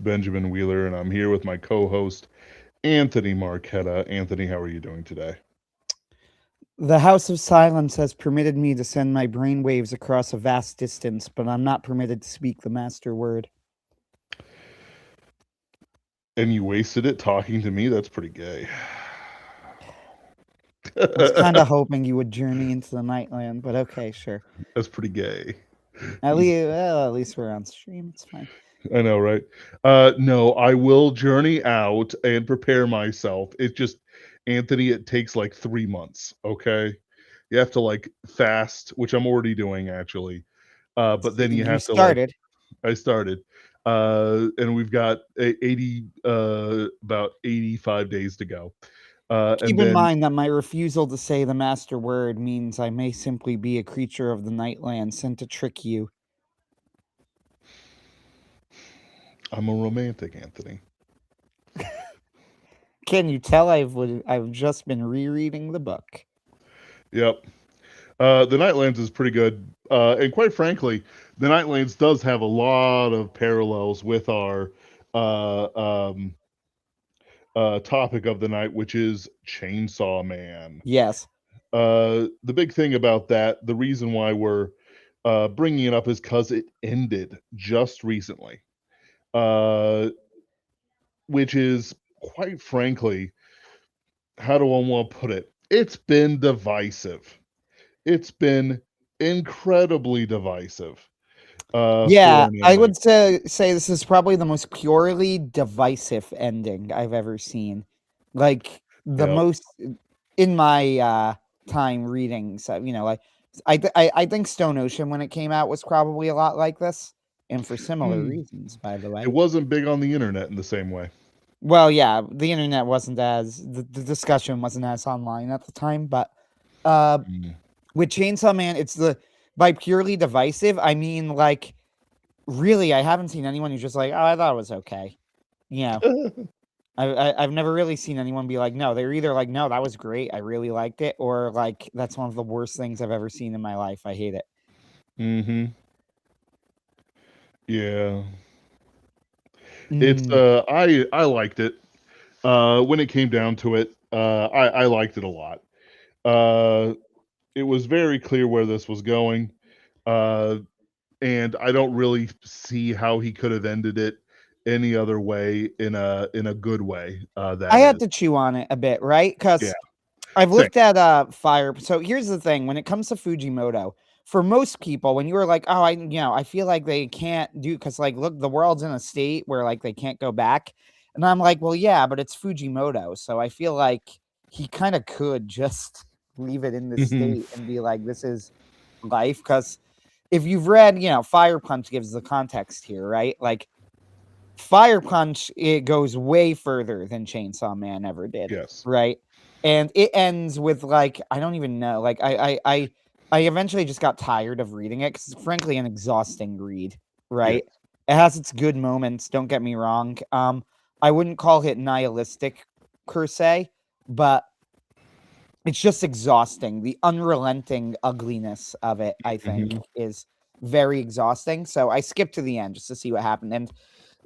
Benjamin Wheeler, and I'm here with my co-host Anthony Marquetta. Anthony, how are you doing today? The House of Silence has permitted me to send my brainwaves across a vast distance, but I'm not permitted to speak the master word. And you wasted it talking to me? That's pretty gay. I was kind of hoping you would journey into the Nightland, but okay, sure. That's pretty gay. At least we're on stream. It's fine. I know, right? No, I will journey out and prepare myself. It just, Anthony, it takes like 3 months. Okay, you have to like fast, which I'm already doing actually. But then you You have to like, started. I started, and we've got 80, about 85 days to go. And Keep in then mind that my refusal to say the master word means I may simply be a creature of the Nightland sent to trick you. I'm a romantic, Anthony. Can you tell I've just been rereading the book? Yep. The Nightlands is pretty good, and quite frankly, the Nightlands does have a lot of parallels with our uh, um, topic of the night, which is Chainsaw Man. Yes. The big thing about that, the reason why we're bringing it up is because it ended just recently, uh, which is quite frankly, how do I want to put it? It's been divisive. It's been incredibly divisive for Yeah, an I ending. would say this is probably the most purely divisive ending I've ever seen. Like the Yep. most in my time reading. So like I think Stone Ocean when it came out was probably a lot like this, and for similar Hmm. reasons, by the It way. wasn't big on the internet in the same way. Well, yeah, the internet wasn't as the discussion wasn't as online at the time, but uh, Mm. with Chainsaw Man, it's the by purely divisive. I mean, like really, I haven't seen anyone who's just like, "Oh, I thought it was okay." You know, I've never really seen anyone be like, "No." They're either like, "No, that was great. I really liked it," or like, "That's one of the worst things I've ever seen in my life. I hate it." Hmm. Yeah. It's Mm, I liked it. When it came down to it, I liked it a lot. Uh it was very clear where this was going. Uh and I don't really see how he could have ended it any other way in a good way. I That had is. to chew on it a bit, right? Yeah. Because I've Same. looked at fire. So here's the thing: when it comes to Fujimoto, for most people, when you were like, "Oh, I feel like they can't do," because like, look, the world's in a state where like they can't go back, and I'm like, well, yeah, but it's Fujimoto, so I feel like he kind of could just leave it in this Hmm. state and be like, this is life. Because if you've read, Fire Punch gives the context here, right? Like Fire Punch, it goes way further than Chainsaw Man ever did, Yes. right? And it ends with like I don't even know. Like I eventually just got tired of reading it because it's frankly an exhausting read, Yeah. right? It has its good moments. Don't get me wrong. I wouldn't call it nihilistic per se, but it's just exhausting. The unrelenting ugliness of it, I think, Hmm. is very exhausting. So I skipped to the end just to see what happened. And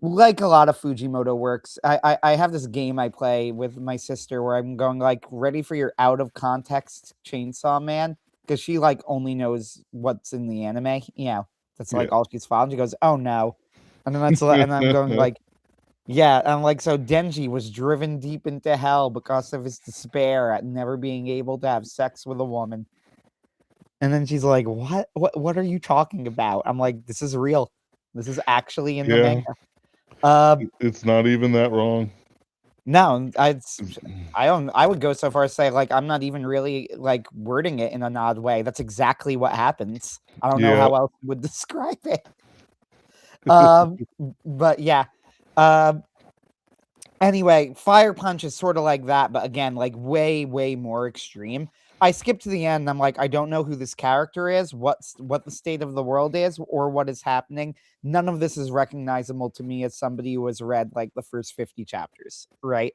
like a lot of Fujimoto works, I have this game I play with my sister where I'm going like ready for your out of context Chainsaw Man because she like only knows what's in the anime. That's Yeah. like all she's following. She goes, "Oh no," and then and I'm going like, "Yeah," and I'm like, so Denji was driven deep into hell because of his despair at never being able to have sex with a woman. And then she's like, "What? What are you talking about?" I'm like, "This is real. This is actually in the Yeah. manga." Uh, It's not even that wrong. No, I don't I would go so far as say, like, I'm not even really, like, wording it in an odd way. That's exactly what happens. I don't know Yeah. how else you would describe it. But yeah. Um, anyway, Fire Punch is sorta like that, but again, like, way, way more extreme. I skipped to the end, I'm like, I don't know who this character is, what the state of the world is, or what is happening. None of this is recognizable to me as somebody who has read, like, the first 50 chapters, right?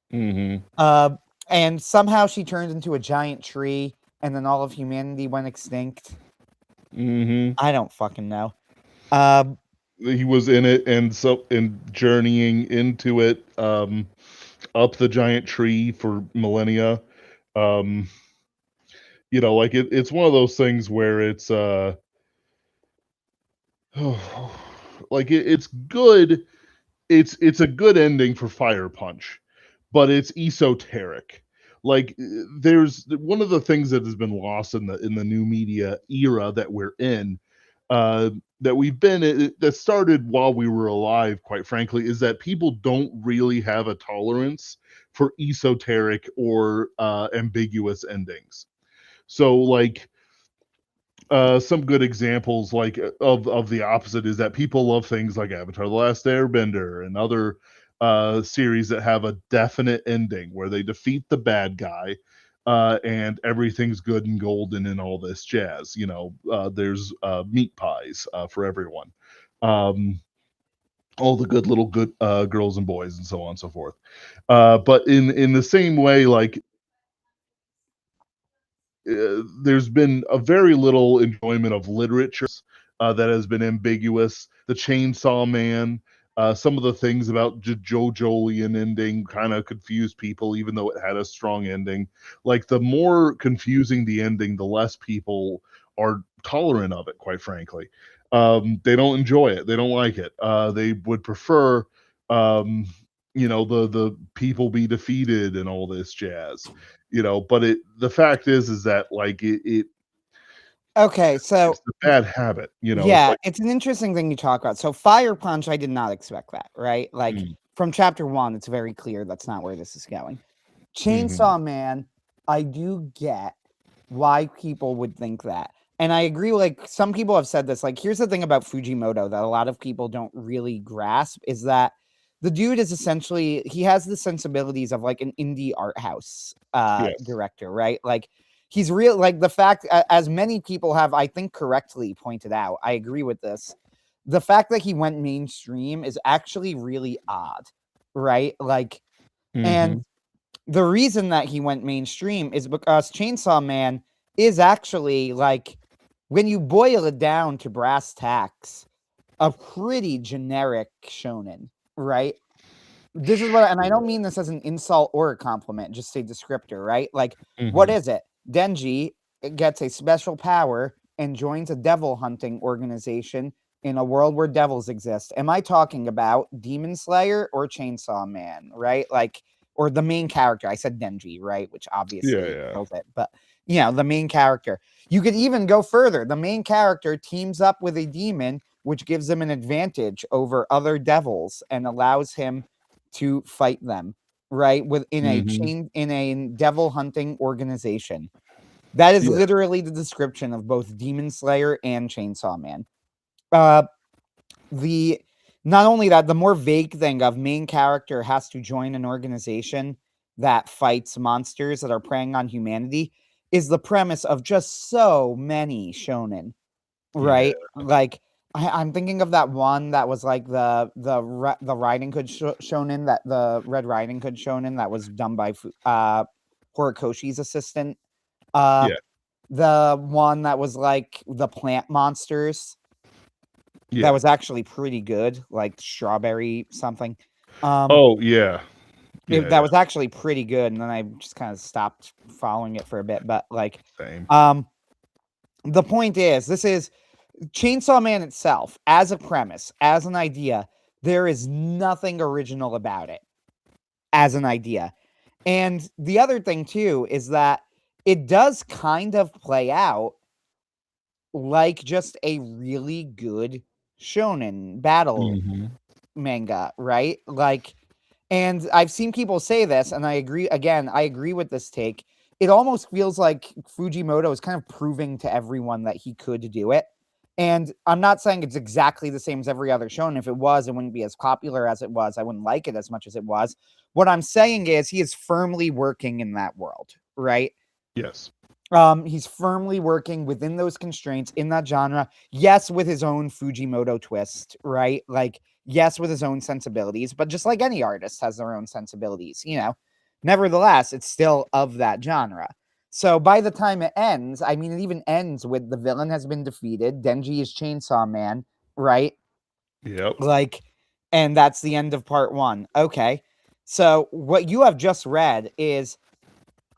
Hmm. Uh, and somehow she turned into a giant tree, and then all of humanity went extinct. Hmm. I don't fucking know. Um, he was in it, and journeying into it, up the giant tree for millennia. Um, like it's one of those things where it's like it's good. It's a good ending for Fire Punch, but it's esoteric. Like there's one of the things that has been lost in the new media era that we're in, uh, that we've been that started while we were alive. Quite frankly, is that people don't really have a tolerance for esoteric or ambiguous endings. So like some good examples like of the opposite is that people love things like Avatar: The Last Airbender and other series that have a definite ending where they defeat the bad guy, and everything's good and golden and all this jazz. There's meat pies for everyone. Um, all the good girls and boys and so on and so forth. But in the same way, like there's been a very little enjoyment of literature that has been ambiguous. The Chainsaw Man, some of the things about JoJolian ending kind of confused people, even though it had a strong ending. Like the more confusing the ending, the less people are tolerant of it. Quite frankly, they don't enjoy it. They don't like it. They would prefer. Um, the people be defeated and all this jazz. But the fact is that like Okay, so it's a bad habit. It's yeah, like it's an interesting thing you talk about. So Fire Punch, I did not expect that, right? Like mm, from chapter 1, it's very clear that's not where this is going. mhm, Chainsaw Man, I do get why people would think that. And I agree, like some people have said this. Like, here's the thing about Fujimoto that a lot of people don't really grasp is that the dude is essentially he has the sensibilities of like an indie art house yes. director, right? Like he's real like the fact as many people have, I think, correctly pointed out. I agree with this. The fact that he went mainstream is actually really odd, right? Like, and Mhm. the reason that he went mainstream is because Chainsaw Man is actually like when you boil it down to brass tacks, a pretty generic shonen, right? This is what, and I don't Sure. mean this as an insult or a compliment, just a descriptor, right? Like, what Mhm. is it? Denji gets a special power and joins a devil hunting organization in a world where devils exist. Am I talking about Demon Slayer or Chainsaw Man, right? Like, or the main character. I said Denji, right? Which Yeah, obviously yeah. kills it, but the main character. You could even go further. The main character teams up with a demon, which gives him an advantage over other devils and allows him to fight them, right? Within a Mhm. chain in a devil hunting organization. That is Yeah. literally the description of both Demon Slayer and Chainsaw Man. Uh the Not only that, the more vague thing of main character has to join an organization that fights monsters that are preying on humanity is the premise of just so many shonen. Yeah. Right? Like, I'm thinking of that one that was like the Riding Hood shonen, that the Red Riding Hood shonen that was done by Horikoshi's assistant. Uh, Yeah. the one that was like the plant monsters that Yeah. was actually pretty good, like strawberry something. Um, Oh, yeah. Yeah, that yeah. was actually pretty good, and then I just kind of stopped following it for a bit. But like, Same. um, the point is, this is Chainsaw Man itself, as a premise, as an idea, there is nothing original about it as an idea. And the other thing, too, is that it does kind of play out like just a really good shonen battle Mhm. manga, right? Like, and I've seen people say this, and I agree. Again, I agree with this take. It almost feels like Fujimoto is kind of proving to everyone that he could do it. And I'm not saying it's exactly the same as every other show. And if it was, it wouldn't be as popular as it was. I wouldn't like it as much as it was. What I'm saying is he is firmly working in that world, right? Yes. He's firmly working within those constraints in that genre. Yes, with his own Fujimoto twist, right? Like, yes, with his own sensibilities, but just like any artist has their own sensibilities. Nevertheless, it's still of that genre. So by the time it ends, I mean, it even ends with the villain has been defeated. Denji is Chainsaw Man, right? Yep. Like, and that's the end of part 1. Okay. So what you have just read is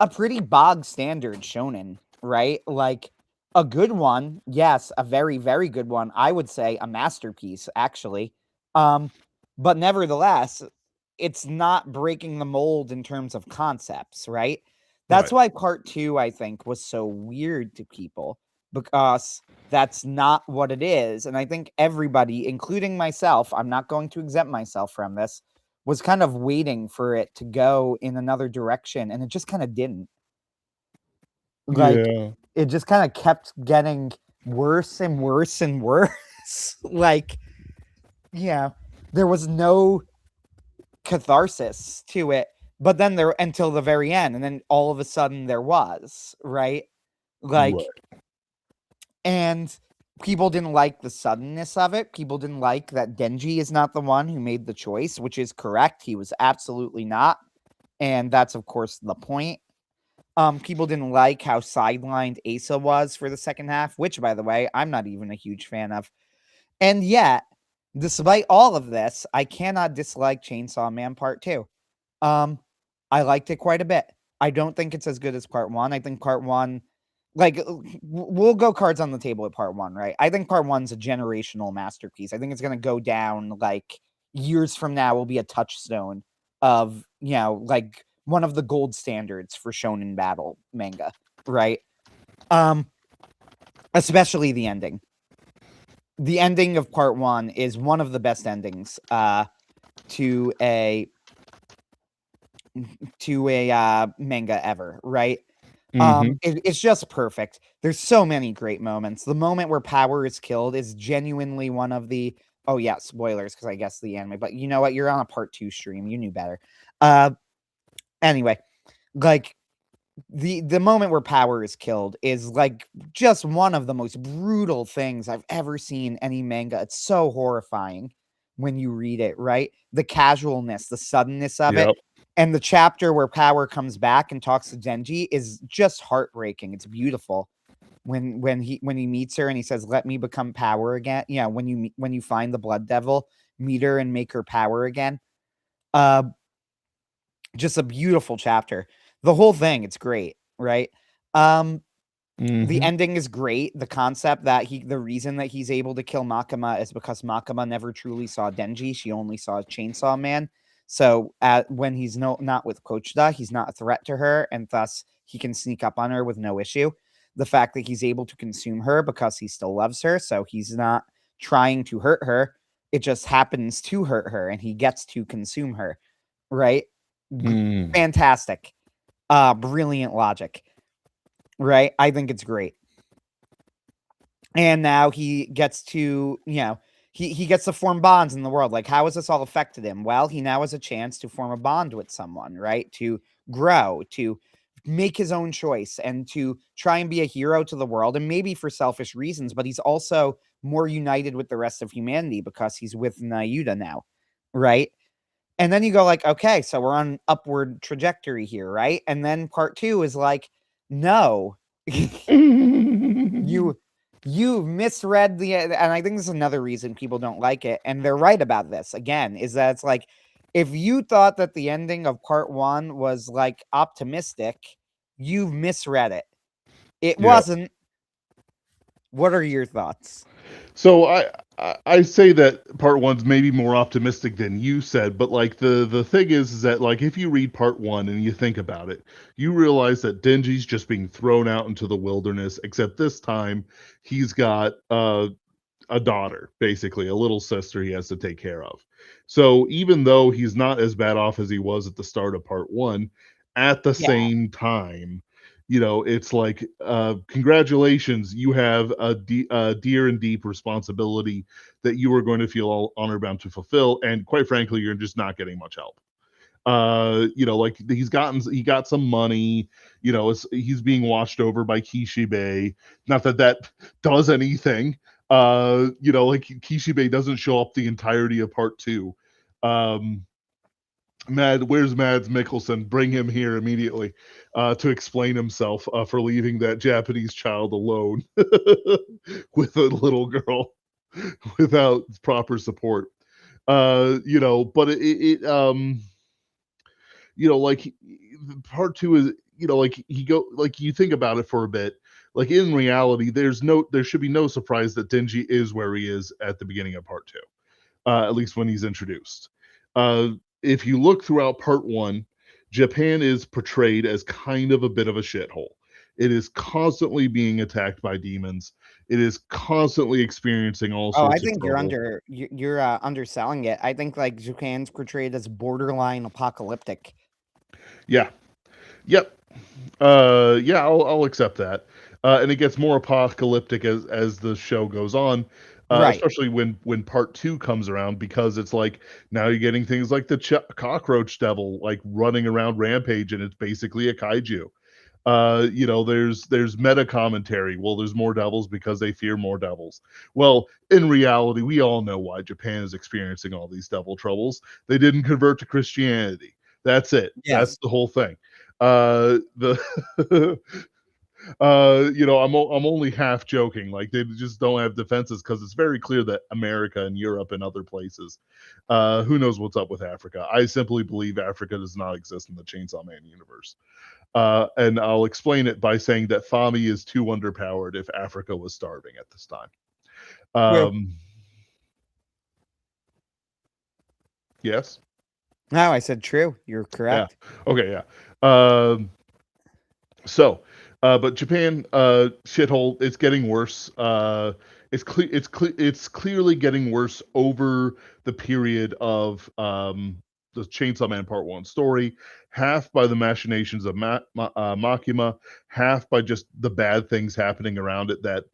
a pretty bog standard shonen, right? Like a good one, yes, a very very good one. I would say a masterpiece actually. But nevertheless, it's not breaking the mold in terms of concepts, right? That's Right. why part 2 I think was so weird to people because that's not what it is, and I think everybody, including myself, I'm not going to exempt myself from this, was kind of waiting for it to go in another direction, and it just kind of didn't. Like, Yeah. it just kind of kept getting worse and worse and worse. Like, yeah, there was no catharsis to it, but then there until the very end, and then all of a sudden there was, right? Like, Right. and people didn't like the suddenness of it. People didn't like that Denji is not the one who made the choice, which is correct. He was absolutely not. And that's of course the point. People didn't like how sidelined Asa was for the second half, which by the way, I'm not even a huge fan of. And yet, despite all of this, I cannot dislike Chainsaw Man Part 2. Um, I liked it quite a bit. I don't think it's as good as part 1. I think part 1, like, we'll go cards on the table at part 1, right? I think part 1's a generational masterpiece. I think it's going to go down, like, years from now will be a touchstone of, like, one of the gold standards for shonen battle manga, right? Um, Especially the ending. The ending of part 1 is one of the best endings to a manga ever, right? Mm-hmm. It's just perfect. There's so many great moments. The moment where Power is killed is genuinely one of the oh yeah, spoilers because I guess the anime, but you know what? You're on a part 2 stream. You knew better. Uh anyway, like the moment where Power is killed is like just one of the most brutal things I've ever seen any manga. It's so horrifying when you read it, right? The casualness, the suddenness of it. Yep. And the chapter where Power comes back and talks to Denji is just heartbreaking. It's beautiful when he meets her and he says, "Let me become Power again." Yeah, when you find the Blood Devil, meet her and make her Power again. Uh, just a beautiful chapter. The whole thing, it's great, right? Um, the Mm-hmm. ending is great. The concept that the reason that he's able to kill Makima is because Makima never truly saw Denji. She only saw Chainsaw Man. So when he's not with Kochida, he's not a threat to her, and thus he can sneak up on her with no issue. The fact that he's able to consume her because he still loves her, so he's not trying to hurt her. It just happens to hurt her, and he gets to consume her. Right? Mm. Fantastic. Brilliant logic. Right? I think it's great. And now he gets to, he gets to form bonds in the world. Like, how has this all affected him? Well, he now has a chance to form a bond with someone, right? To grow, to make his own choice, and to try and be a hero to the world, and maybe for selfish reasons, but he's also more united with the rest of humanity because he's with Nayuda now, right? And then you go like, okay, so we're on an upward trajectory here, right? And then part 2 is like, no, you you misread and I think this is another reason people don't like it, and they're right about this again, is that it's like, if you thought that the ending of part 1 was like optimistic, you've misread it. It Yep. wasn't. What are your thoughts? So I say that part one's maybe more optimistic than you said, but like the thing is that like if you read part one and you think about it, you realize that Denji's just being thrown out into the wilderness, except this time he's got a daughter, basically, a little sister he has to take care of. So even though he's not as bad off as he was at the start of part one, at the Yeah. same time, it's like, congratulations, you have a dear and deep responsibility that you are going to feel all honor bound to fulfill. And quite frankly, you're just not getting much help. Like he got some money, he's being watched over by Kishibe. Not that that does anything. Like Kishibe doesn't show up the entirety of part two. Um, where's Mads Mikkelsen? Bring him here immediately to explain himself for leaving that Japanese child alone with a little girl. without proper support. But like part two is, like he go like you think about it for a bit. Like in reality, there should be no surprise that Denji is where he is at the beginning of part two, at least when he's introduced. Uh, if you look throughout part one, Japan is portrayed as kind of a bit of a shithole. It is constantly being attacked by demons. It is constantly experiencing all Oh, I sorts of think trouble. you're underselling it. I think like Japan's portrayed as borderline apocalyptic. Yeah. Yep. Yeah, I'll accept that. And it gets more apocalyptic as the show goes on, Right. especially when part two comes around, because it's like now you're getting things like the cockroach devil like running around rampage, and it's basically a kaiju. There's meta commentary. Well, there's more devils because they fear more devils. Well, in reality, we all know why Japan is experiencing all these devil troubles. They didn't convert to Christianity. That's it. That's Yes. the whole thing. The I'm only half joking. Like they just don't have defenses because it's very clear that America and Europe and other places, who knows what's up with Africa. I simply believe Africa does not exist in the Chainsaw Man universe. And I'll explain it by saying that Fami is too underpowered if Africa was starving at this time. True. Yes. No, I said true. You're Yeah. correct. Okay. Yeah. So, but Japan, shithole. It's getting worse. It's clearly getting worse over the period of the Chainsaw Man Part One story. Half by the machinations of Makima, half by just the bad things happening around it that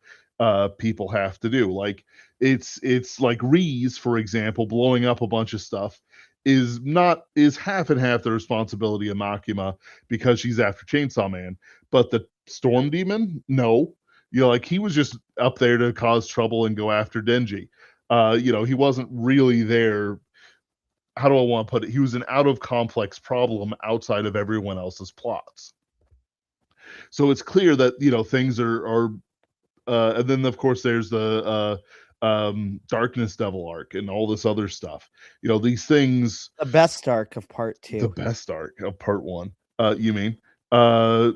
people have to do. Like it's like Reese, for example, blowing up a bunch of stuff is half and half the responsibility of Makima because she's after Chainsaw Man. But the Storm Demon, no. Like he was just up there to cause trouble and go after Denji. He wasn't really there. How do I want to put it? He was an out of complex problem outside of everyone else's plots. So it's clear that things are and then of course there's the Darkness Devil arc and all this other stuff. These things, The best arc of part the two. best arc of part one. You mean? Uh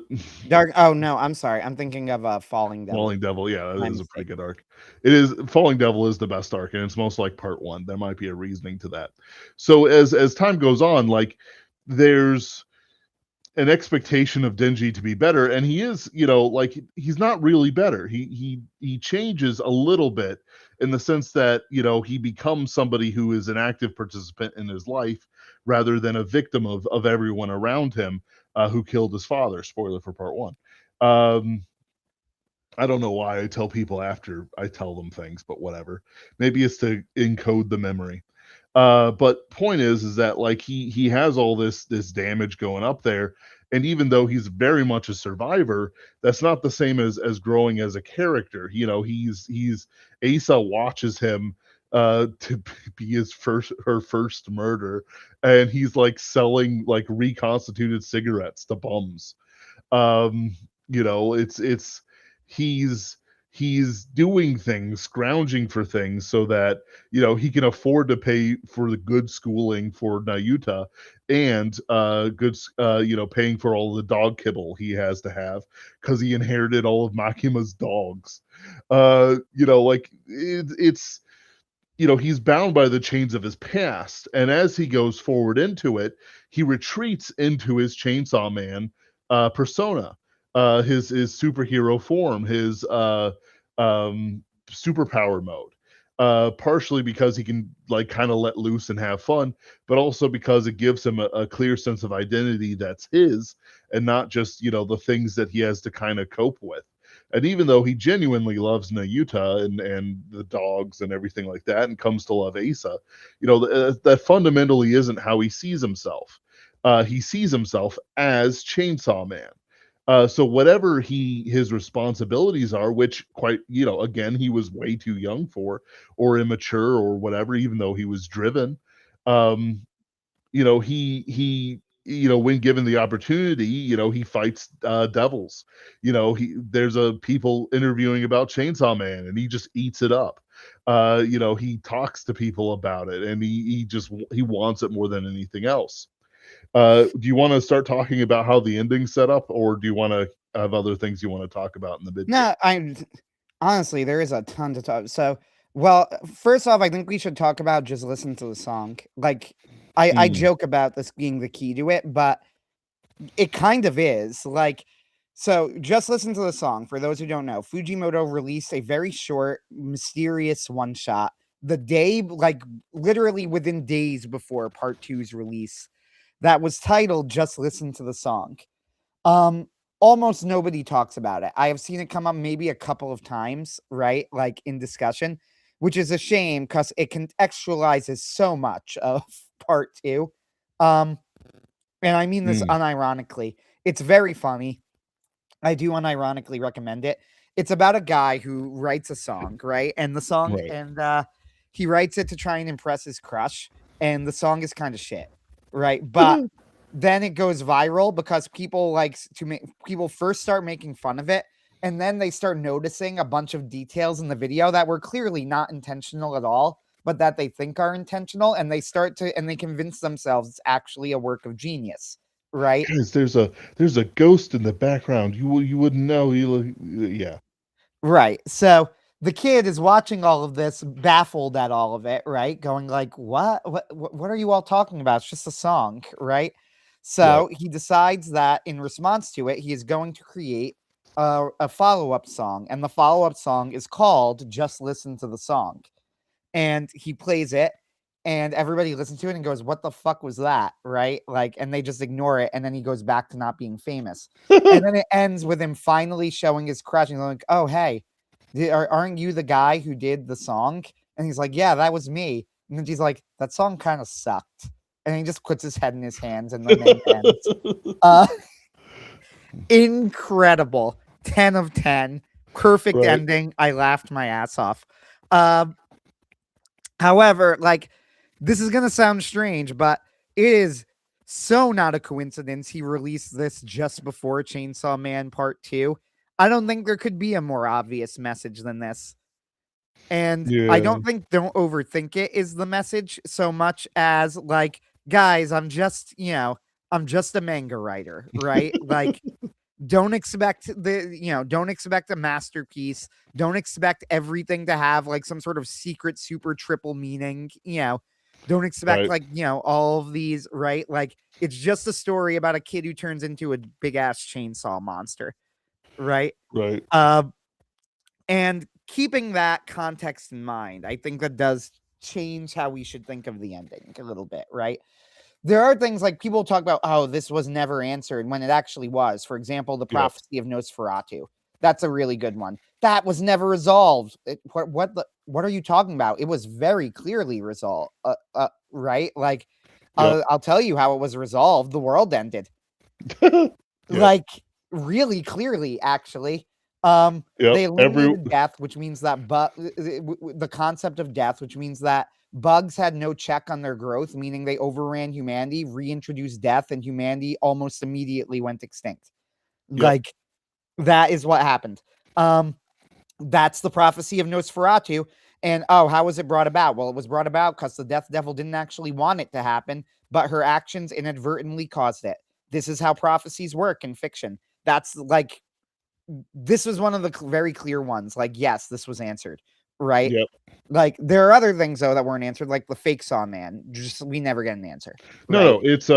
Dark. Oh no, I'm sorry. I'm thinking of Falling Devil. Falling Devil, yeah, that My is a pretty mistake. good arc. It is. Falling Devil is the best arc, and it's most like part one. There might be a reasoning to that. So as time goes on, like there's an expectation of Denji to be better, and he is, like he's not really better. He changes a little bit in the sense that he becomes somebody who is an active participant in his life rather than a victim of everyone around him who killed his father. Spoiler for part one. Um, I don't know why I tell people after I tell them things, but whatever. Maybe it's to encode the memory. But point is that like he has all this damage going up there, and even though he's very much a survivor, that's not the same as growing as a character. He's Asa watches him to be her first murder, and he's like selling like reconstituted cigarettes to bums. It's he's he's doing things, scrounging for things so that he can afford to pay for the good schooling for Nayuta and paying for all the dog kibble he has to have because he inherited all of Makima's dogs. Like it's he's bound by the chains of his past, and as he goes forward into it, he retreats into his Chainsaw Man persona, his superhero form, his superpower mode. Partially because he can like kind of let loose and have fun, but also because it gives him a clear sense of identity that's his, and not just the things that he has to kind of cope with. And even though he genuinely loves Nayuta and the dogs and everything like that, and comes to love Asa, that fundamentally isn't how he sees himself. He sees himself as Chainsaw Man. So whatever his responsibilities are, which quite again he was way too young for, or immature, or whatever, even though he was driven. Um, he when given the opportunity, he fights devils. He there's a people interviewing about Chainsaw Man, and he just eats it up. He talks to people about it, and he wants it more than anything else. Do you want to start talking about how the ending's set up, or do you want to have other things you want to talk about in the mid game? No, I honestly, there is a ton to talk. So, well, first off, I think we should talk about just listen to the song. Like, I Mm, joke about this being the key to it, but it kind of is. Like, so just listen to the song. For those who don't know, Fujimoto released a very short, mysterious one shot the day, like literally within days before part two's release, that was titled "Just Listen to the Song." Um, Almost nobody talks about it. I have seen it come up maybe a couple of times, right? Like in discussion, which is a shame because it contextualizes so much of part two. Um, and I mean this mm, unironically. It's very funny. I do unironically recommend it. It's about a guy who writes a song, right? And the song, right. and he writes it to try and impress his crush, and the song is kind of shit, right? But then it goes viral because people to make people first start making fun of it, and then they start noticing a bunch of details in the video that were clearly not intentional at all, but that they think are intentional, and they convince themselves it's actually a work of genius, right? Guys, there's a ghost in the background. You wouldn't know. Yeah. Right. So the kid is watching all of this, baffled at all of it, right? Going like, "What? What are you all talking about? It's just a song, right?" Right. So he decides that in response to it, he is going to create a follow-up song, and the follow-up song is called "Just Listen to the Song." And he plays it, and everybody listens to it and goes, "What the fuck was that?" Right? Like, and they just ignore it, and then he goes back to not being famous. And then it ends with him finally showing his crush, and like, "Oh, hey, aren't you the guy who did the song?" And he's like, "Yeah, that was me." And then she's like, "That song kind of sucked." And he just puts his head in his hands, and then it ends. Uh, Incredible, 10 of 10, perfect Right. ending. I laughed my ass off. Um, However, like, this is gonna sound strange, but it is so not a coincidence he released this just before Chainsaw Man Part 2. I don't think there could be a more obvious message than this. And I Yeah. don't think "don't overthink it" is the message so much as like, guys, I'm just a manga writer, right? Like, don't expect a masterpiece. Don't expect everything to have like some sort of secret super triple meaning. Don't expect Right. like, all of these, right? Like, it's just a story about a kid who turns into a big ass chainsaw monster, right? Right. Uh, and keeping that context in mind, I think that does change how we should think of the ending a little bit, right? There are things like people talk about, "Oh, this was never answered," when it actually was. For example, the Yep. prophecy of Nosferatu. That's a really good one. That was never resolved. What are you talking about? It was very clearly resolved. Right? Like, Yep. I'll tell you how it was resolved. The world ended. Yep. Like, really clearly, actually. Yep. They Every eliminated death, which means that the concept of death, which means that bugs had no check on their growth, meaning they overran humanity, reintroduced death, and humanity almost immediately went extinct. Yep. Like, that is what happened. Um, that's the prophecy of Nosferatu. And how was it brought about? Well, it was brought about because the Death Devil didn't actually want it to happen, but her actions inadvertently caused it. This is how prophecies work in fiction. That's like, this was one of the very clear ones. Like, yes, this was answered, right? Yep. Like, there are other things though that weren't answered, like the fake Saw Man. Just we never get an answer, No, right? no, it's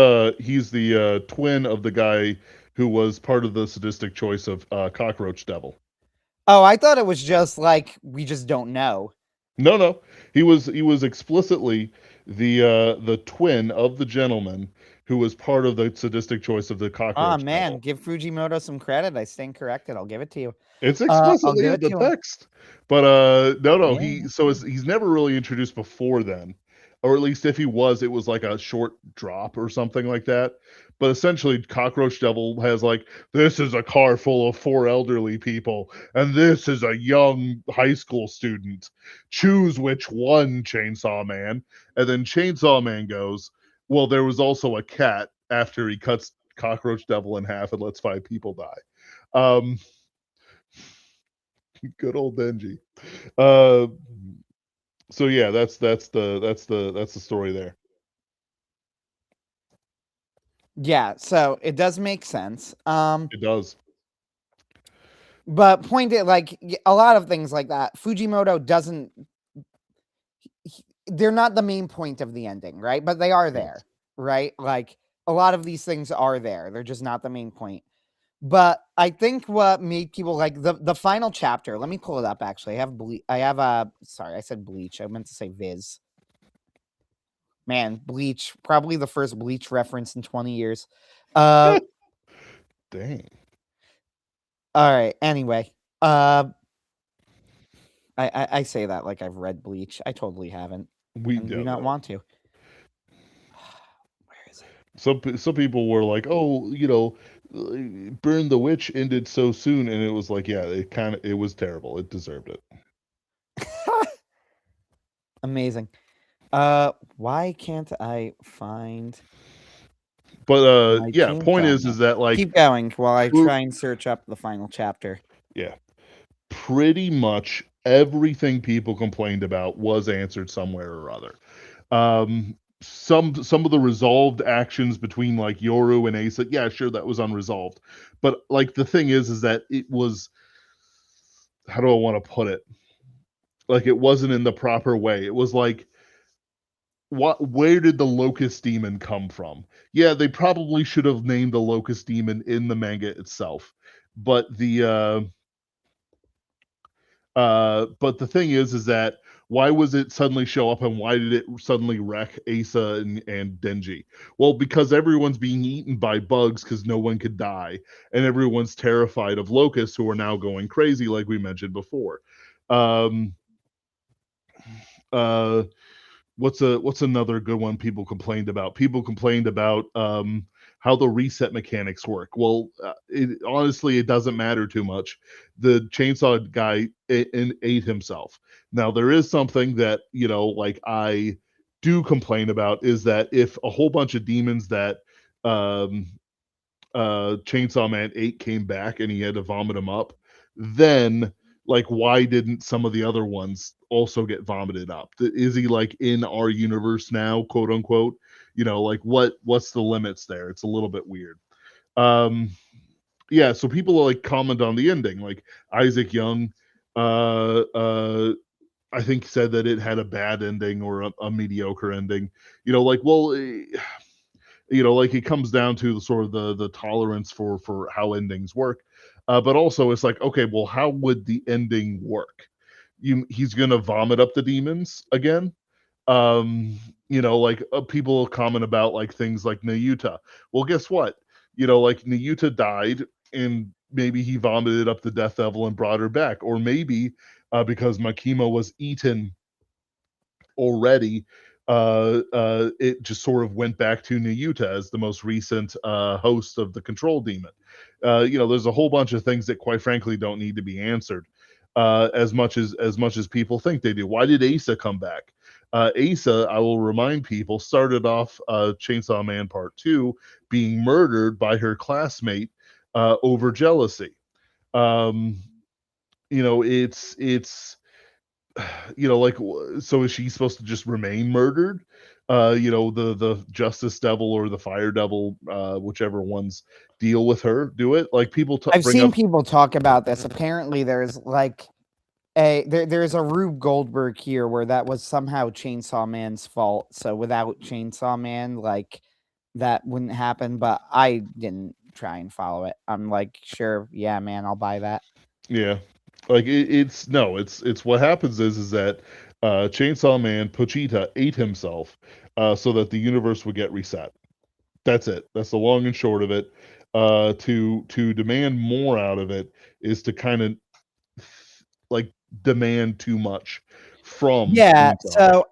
he's the twin of the guy who was part of the sadistic choice of Cockroach Devil. Oh, I thought it was just like we just don't know. No, no. He was explicitly the twin of the gentleman who was part of the sadistic choice of the Oh Cockroach man, Devil. give Fujimoto some credit. I stand corrected. I'll give it to you. It's I'll explicitly give in it the to him. text. But no, no, Yeah. he's never really introduced before then. Or at least if he was, it was like a short drop or something like that. But essentially Cockroach Devil has like, this is a car full of four elderly people, and this is a young high school student. Choose which one, Chainsaw Man. And then Chainsaw Man goes, well, there was also a cat after he cuts Cockroach Devil in half and lets five people die. Um, Good old Denji. Uh, So yeah, that's the story there. Yeah, so it does make sense. It does. But point it like a lot of things like that. Fujimoto doesn't. They're not the main point of the ending, right? But they are Yes. there, right? Like a lot of these things are there. They're just not the main point. But I think what made people like the final chapter. Let me pull it up. Actually, I have a. Sorry, I said Bleach. I meant to say Viz. Man, Bleach. Probably the first Bleach reference in 20 years. Uh, Dang. all right. Anyway, uh, I say that like I've read Bleach. I totally haven't, We and do not do. want to. Where is it? Some people were like, "Oh, Burn the Witch ended so soon," and it was like, yeah, it was terrible. It deserved it. Amazing. Why can't I find But my yeah, point chainsaw is man? that like, Keep going while I pr- try and search up the final chapter. yeah, pretty much everything people complained about was answered somewhere or other. Some of the resolved actions between like Yoru and Asa, yeah, sure, that was unresolved. But like the thing is that it was, how do I want to put it? Like it wasn't in the proper way. It was like, where did the locust demon come from? Yeah, they probably should have named the locust demon in the manga itself. But but the thing is that why was it suddenly show up and why did it suddenly wreck Asa and Denji? Well, because everyone's being eaten by bugs because no one could die, and everyone's terrified of locusts who are now going crazy, like we mentioned before. Um, uh, what's another good one people complained about? People complained about how the reset mechanics work. Well, honestly, it doesn't matter too much. The chainsaw guy ate himself. Now there is something that like I do complain about is that if a whole bunch of demons that um, Chainsaw Man 8 came back and he had to vomit them up, then like why didn't some of the other ones also get vomited up? Is he like in our universe now, quote unquote? Like what's the limits there? It's a little bit weird. Um yeah, so people like comment on the ending. Like Isaac Young I think said that it had a bad ending or a mediocre ending. Like, well, like it comes down to the sort of the tolerance for how endings work, but also it's like, okay, well, how would the ending work? He's gonna vomit up the demons again. Like people comment about like things like Nayuta. Well, guess what? Like Nayuta died and maybe he vomited up the Death Devil and brought her back, or maybe because Makima was eaten already, it just sort of went back to Nayuta as the most recent host of the Control Demon. There's a whole bunch of things that, quite frankly, don't need to be answered as much as people think they do. Why did Asa come back? Asa, I will remind people, started off Chainsaw Man Part Two being murdered by her classmate over jealousy. Um, it's like, so is she supposed to just remain murdered? The Justice Devil or the Fire Devil, whichever ones deal with her, do it. Like people I've bring seen up, people talk about this. Apparently, there's like there's a Rube Goldberg here where that was somehow Chainsaw Man's fault. So without Chainsaw Man, like that wouldn't happen. But I didn't try and follow it. I'm like, sure, yeah, man, I'll buy that. yeah, like it's no, it's what happens is that Chainsaw Man Pochita ate himself so that the universe would get reset. That's it. That's the long and short of it. To demand more out of it is to kind of like demand too much from Yeah. Chainsaw Man. So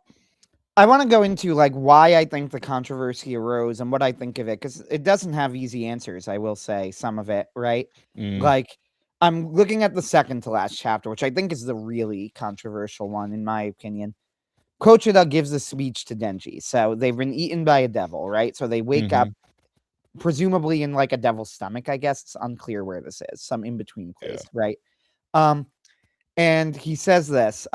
I want to go into like why I think the controversy arose and what I think of it because it doesn't have easy answers. I will say some of it, right? Mm, Like I'm looking at the second to last chapter, which I think is the really controversial one in my opinion. Kochida gives a speech to Denji. So they've been eaten by a devil, right? So they wake up hmm presumably in like a devil's stomach, I guess. It's unclear where this is, some in between Yeah. place, right? Um, and he says this.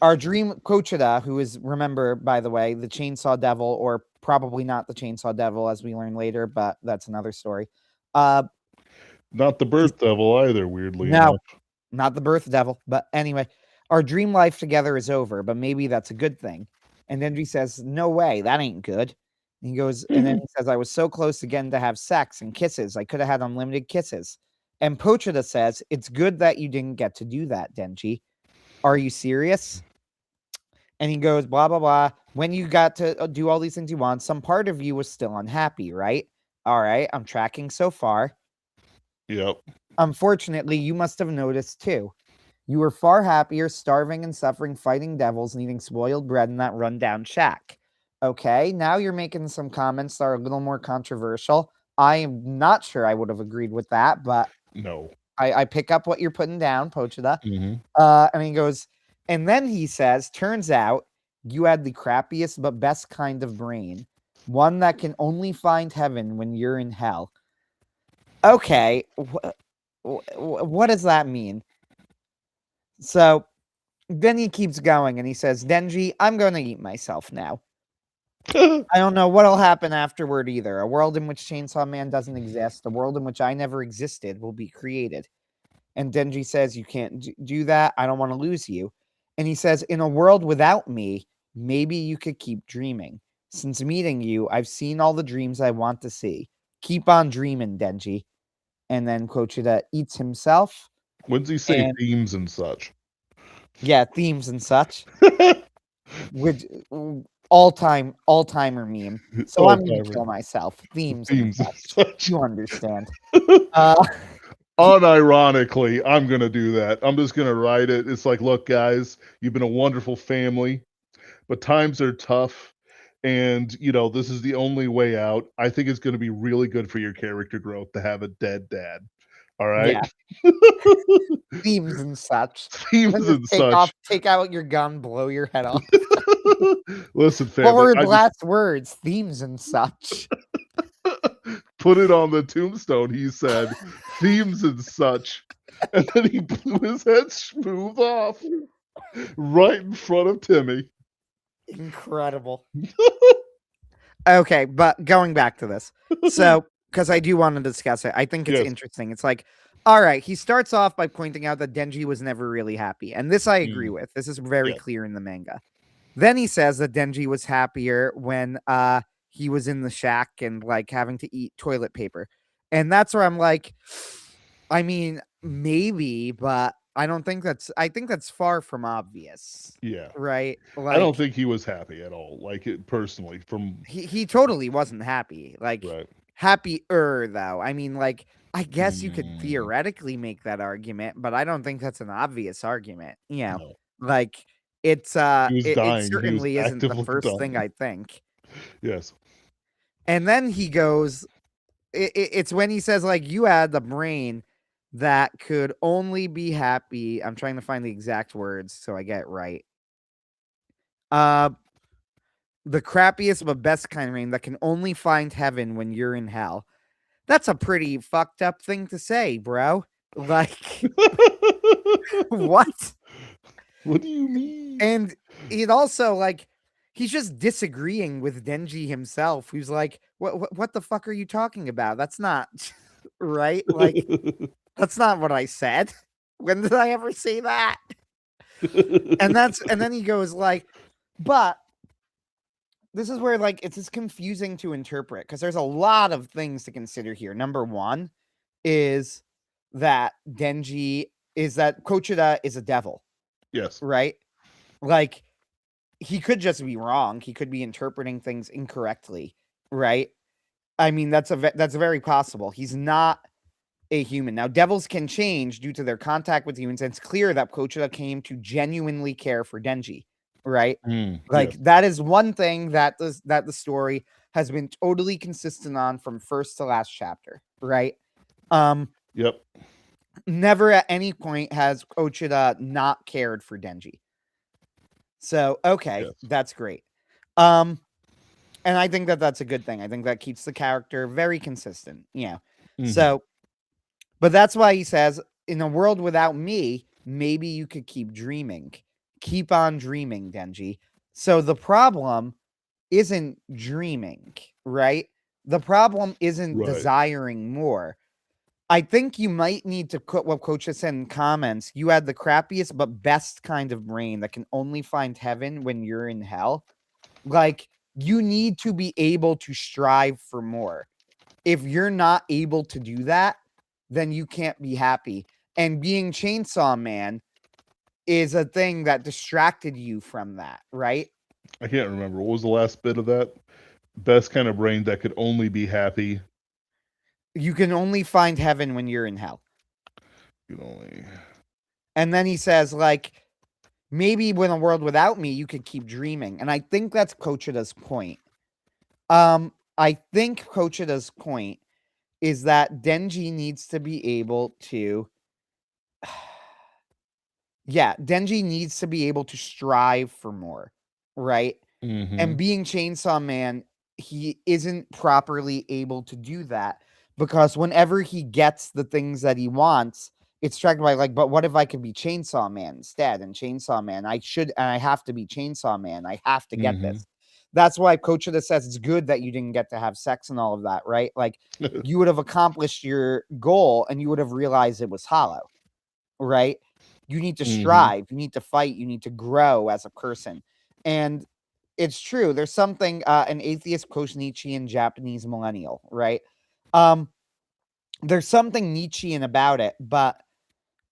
Our dream Kochida, who is, remember, by the way, the Chainsaw Devil, or probably not the Chainsaw Devil, as we learn later, but that's another story. Not the birth devil either, weirdly No, enough. not the birth devil. But anyway, our dream life together is over, but maybe that's a good thing. And Denji says, no way, that ain't good. And he goes, and then he says, I was so close again to have sex and kisses. I could have had unlimited kisses. And Pochita says, it's good that you didn't get to do that, Denji. Are you serious? And he goes, blah, blah, blah. When you got to do all these things you want, some part of you was still unhappy, right? All right, I'm tracking so far. Yep. Unfortunately, you must have noticed too. You were far happier starving and suffering, fighting devils and eating spoiled bread in that rundown shack. Okay, now you're making some comments that are a little more controversial. I am not sure I would have agreed with that, but No. I pick up what you're putting down, Pochita. Mm-hmm. And he goes, and then he says, turns out you had the crappiest but best kind of brain, one that can only find heaven when you're in hell. Okay, what does that mean? So then he keeps going and he says, Denji, I'm going to eat myself now. I don't know what'll happen afterward either. A world in which Chainsaw Man doesn't exist, a world in which I never existed, will be created. And Denji says, you can't do that. I don't want to lose you. And he says, in a world without me, maybe you could keep dreaming. Since meeting you, I've seen all the dreams I want to see. Keep on dreaming, Denji. And then Kochida eats himself. When does he say And themes and such? yeah, themes and such. Which all-timer meme. So I'm gonna kill myself. Themes and Themes and such. such. You understand. Unironically, I'm gonna do that. I'm just gonna write it. It's like, look, guys, you've been a wonderful family, but times are tough, and this is the only way out. I think it's gonna be really good for your character growth to have a dead dad. All right, Yeah, themes and such. Then themes just and such. take out your gun, blow your head off. Listen, What family, were I the just last words? Themes and such. put it on the tombstone. He said, "Themes and such," and then he blew his head smooth off right in front of Timmy. Incredible. Okay, but going back to this. So, because I do want to discuss it, I think it's Yes. interesting. It's like, all right, he starts off by pointing out that Denji was never really happy. And this I agree with. This is very Yes. clear in the manga. Then he says that Denji was happier when he was in the shack and like having to eat toilet paper. And that's where I'm like, I mean, maybe, but I think that's far from obvious. Yeah. Right? I don't Like think he was happy at all. Like it personally from he totally wasn't happy. Like right. happier though. I mean, like I guess you could Mm, theoretically make that argument, but I don't think that's an obvious argument. no. Like it's He was it dying. He was certainly isn't the actively first thing dying. I think. Yes. And then he goes, it's when he says like you had the brain that could only be happy. I'm trying to find the exact words so I get it right. The crappiest but best kind of brain that can only find heaven when you're in hell. That's a pretty fucked up thing to say, bro. Like what? What do you mean? And it also like he's just disagreeing with Denji himself, who's like, what the fuck are you talking about? That's not right. Like, that's not what I said. When did I ever say that? And then he goes like, but this is where like it's just confusing to interpret because there's a lot of things to consider here. Number one is that Kochida is a devil, Yes. right? Like he could just be wrong. He could be interpreting things incorrectly, right? I mean, that's very possible. He's not a human. Now, devils can change due to their contact with humans, and it's clear that Kochida came to genuinely care for Denji, right? Like Yes. that is one thing that the story has been totally consistent on from first to last chapter, right? Yep. Never at any point has Kochida not cared for Denji. So, okay, Yes. that's great. And I think that that's a good thing. I think that keeps the character very consistent. So, but that's why he says, in a world without me, maybe you could keep dreaming. keep on dreaming, Denji. So the problem isn't dreaming, right? The problem isn't Right. desiring more. I think you might need to put what Coach has said in comments. You had the crappiest but best kind of brain that can only find heaven when you're in hell. Like, you need to be able to strive for more. If you're not able to do that, then you can't be happy. And being Chainsaw Man is a thing that distracted you from that, right? I can't remember. What was the last bit of that? Best kind of brain that could only be happy. You can only find heaven when you're in hell. You can only. And then he says, like, maybe in a world without me, you could keep dreaming. And I think that's Kochida's point. I think Kochida's point is that Denji needs to be able to Denji needs to be able to strive for more, right? And being Chainsaw Man, he isn't properly able to do that because whenever he gets the things that he wants, it's struck by like, but what if I could be Chainsaw Man instead? And Chainsaw Man, I have to be Chainsaw Man. I have to get this. That's why Coach Oda says it's good that you didn't get to have sex and all of that, right? Like, you would have accomplished your goal and you would have realized it was hollow, right? You need to strive, you need to fight, you need to grow as a person. And it's true. There's something an atheist post Nietzschean Japanese millennial, right? There's something Nietzschean about it, but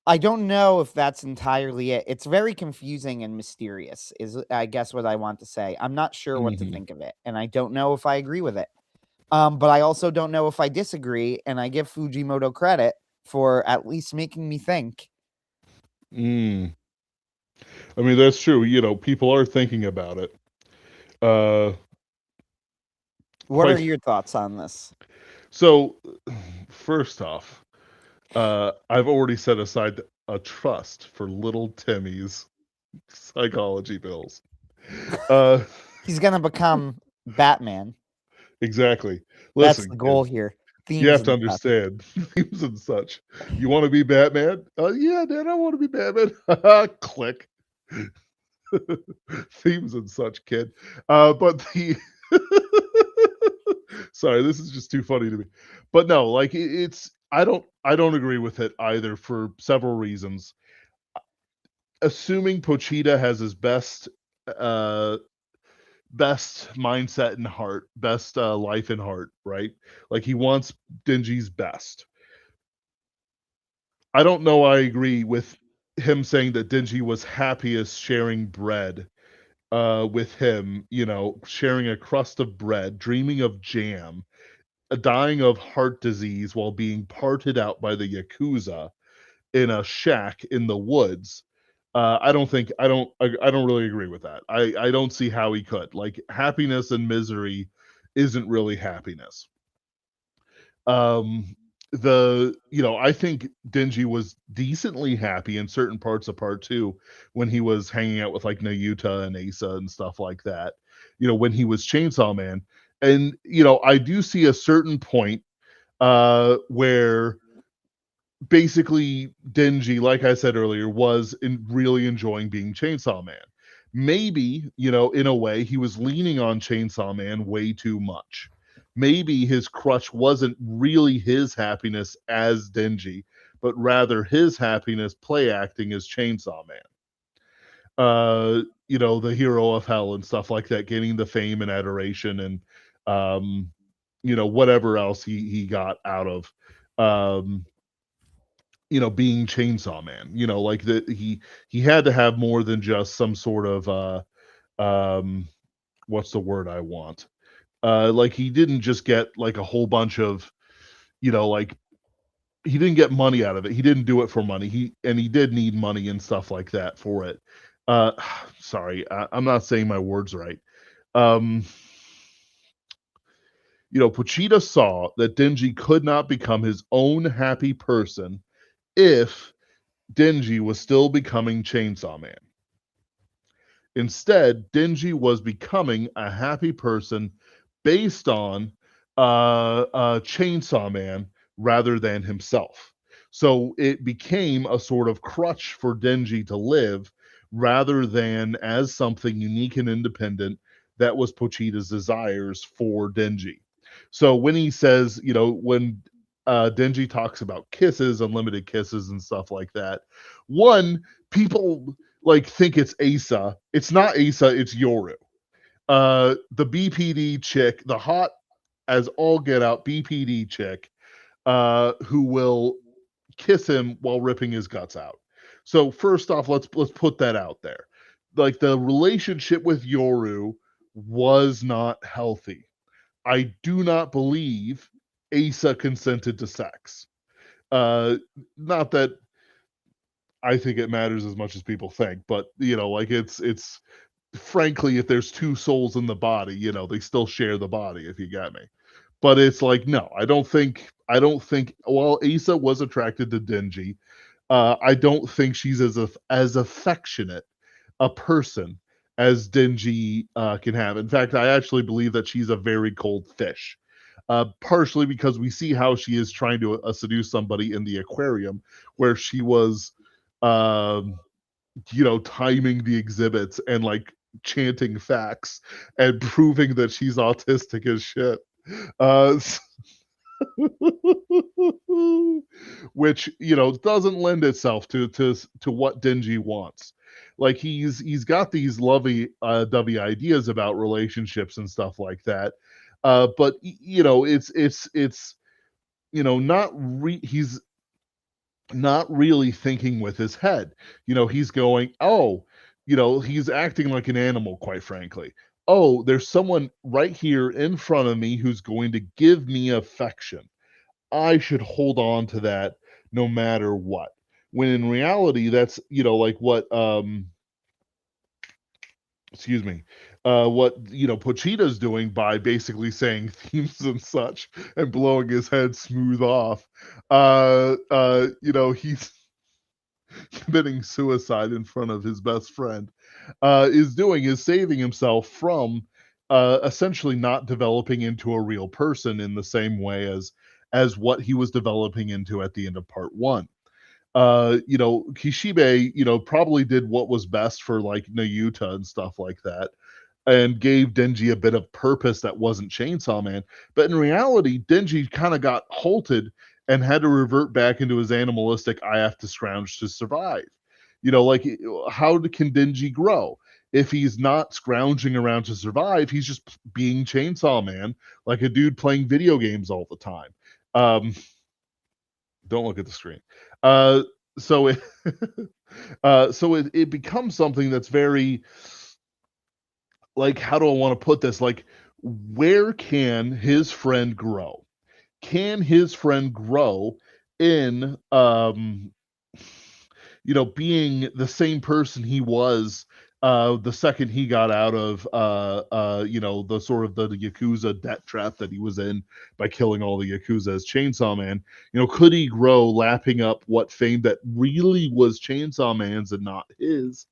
I don't know if that's entirely it. It's very confusing and mysterious, is I guess what I want to say. I'm not sure what to think of it, and I don't know if I agree with it. But I also don't know if I disagree, and I give Fujimoto credit for at least making me think. I mean, that's true. You know, people are thinking about it. What are your thoughts on this? So, first off, I've already set aside a trust for little Timmy's psychology bills. He's gonna become Batman. Exactly. That's Listen, the goal kid, here. you Themes have to and stuff. understand themes and such. You want to be Batman? Yeah, Dad, I want to be Batman. Click. Themes and such, kid. But the sorry, this is just too funny to me. But no, like it's I don't agree with it either for several reasons. Assuming Pochita has his uh best mindset and heart, best life and heart, right? Like he wants Dingy's best. I don't know I agree with him saying that Dingy was happiest sharing bread with him, you know, sharing a crust of bread, dreaming of jam, dying of heart disease while being parted out by the Yakuza in a shack in the woods. I don't really agree with that. I don't see how he could. Like happiness and misery isn't really happiness. Um I think Denji was decently happy in certain parts of part 2 when he was hanging out with like Nayuta and Asa and stuff like that. You know, when he was Chainsaw Man. And I do see a certain point where basically Denji, like I said earlier, was really enjoying being Chainsaw Man. Maybe, in a way, he was leaning on Chainsaw Man way too much. Maybe his crutch wasn't really his happiness as Denji, but rather his happiness play acting as Chainsaw Man. The hero of hell and stuff like that, getting the fame and adoration and whatever else he got out of um being Chainsaw Man. Like that he had to have more than just some sort of what's the word I want? Like he didn't just get like a whole bunch of, like he didn't get money out of it. He didn't do it for money. He did need money and stuff like that for it. Uh sorry, I'm not saying my words right. Um Pochita saw that Denji could not become his own happy person if Denji was still becoming Chainsaw Man. Instead, Denji was becoming a happy person based on Chainsaw Man rather than himself. So it became a sort of crutch for Denji to live rather than as something unique and independent that was Pochita's desires for Denji. So when he says, when Denji talks about kisses, unlimited kisses, and stuff like that, one, people like think it's Asa. It's not Asa, it's Yoru. The BPD chick, the hot as all get out BPD chick, who will kiss him while ripping his guts out. So first off, let's put that out there. Like the relationship with Yoru was not healthy. I do not believe Asa consented to sex. Uh, Not that I think it matters as much as people think, but like it's frankly, if there's two souls in the body, they still share the body, if you get me. But it's like, no, I don't think while Asa was attracted to Denji, I don't think she's as affectionate a person as Denji can have. In fact, I actually believe that she's a very cold fish. Partially because we see how she is trying to seduce somebody in the aquarium, where she was, um, timing the exhibits and like chanting facts and proving that she's autistic as shit. Uh, which doesn't lend itself to what Denji wants. Like he's got these lovey dovey ideas about relationships and stuff like that, but it's he's not really thinking with his head. He's going, oh, he's acting like an animal, quite frankly. Oh, there's someone right here in front of me who's going to give me affection. I should hold on to that no matter what. When in reality, that's like what excuse me, what Pochita's doing by basically saying themes and such and blowing his head smooth off. He's committing suicide in front of his best friend. Is saving himself from essentially not developing into a real person in the same way as what he was developing into at the end of part one. Kishibe, probably did what was best for like Nayuta and stuff like that, and gave Denji a bit of purpose that wasn't Chainsaw Man. But in reality, Denji kind of got halted and had to revert back into his animalistic, I have to scrounge to survive. Like, how can Denji grow? If he's not scrounging around to survive, he's just being Chainsaw Man, like a dude playing video games all the time. Don't look at the screen. Uh, so it, it becomes something that's very, like, how do I want to put this? Like, where can his friend grow? Can his friend grow in being the same person he was the second he got out of the sort of the Yakuza debt trap that he was in by killing all the Yakuza as Chainsaw Man. Could he grow lapping up what fame that really was Chainsaw Man's and not his?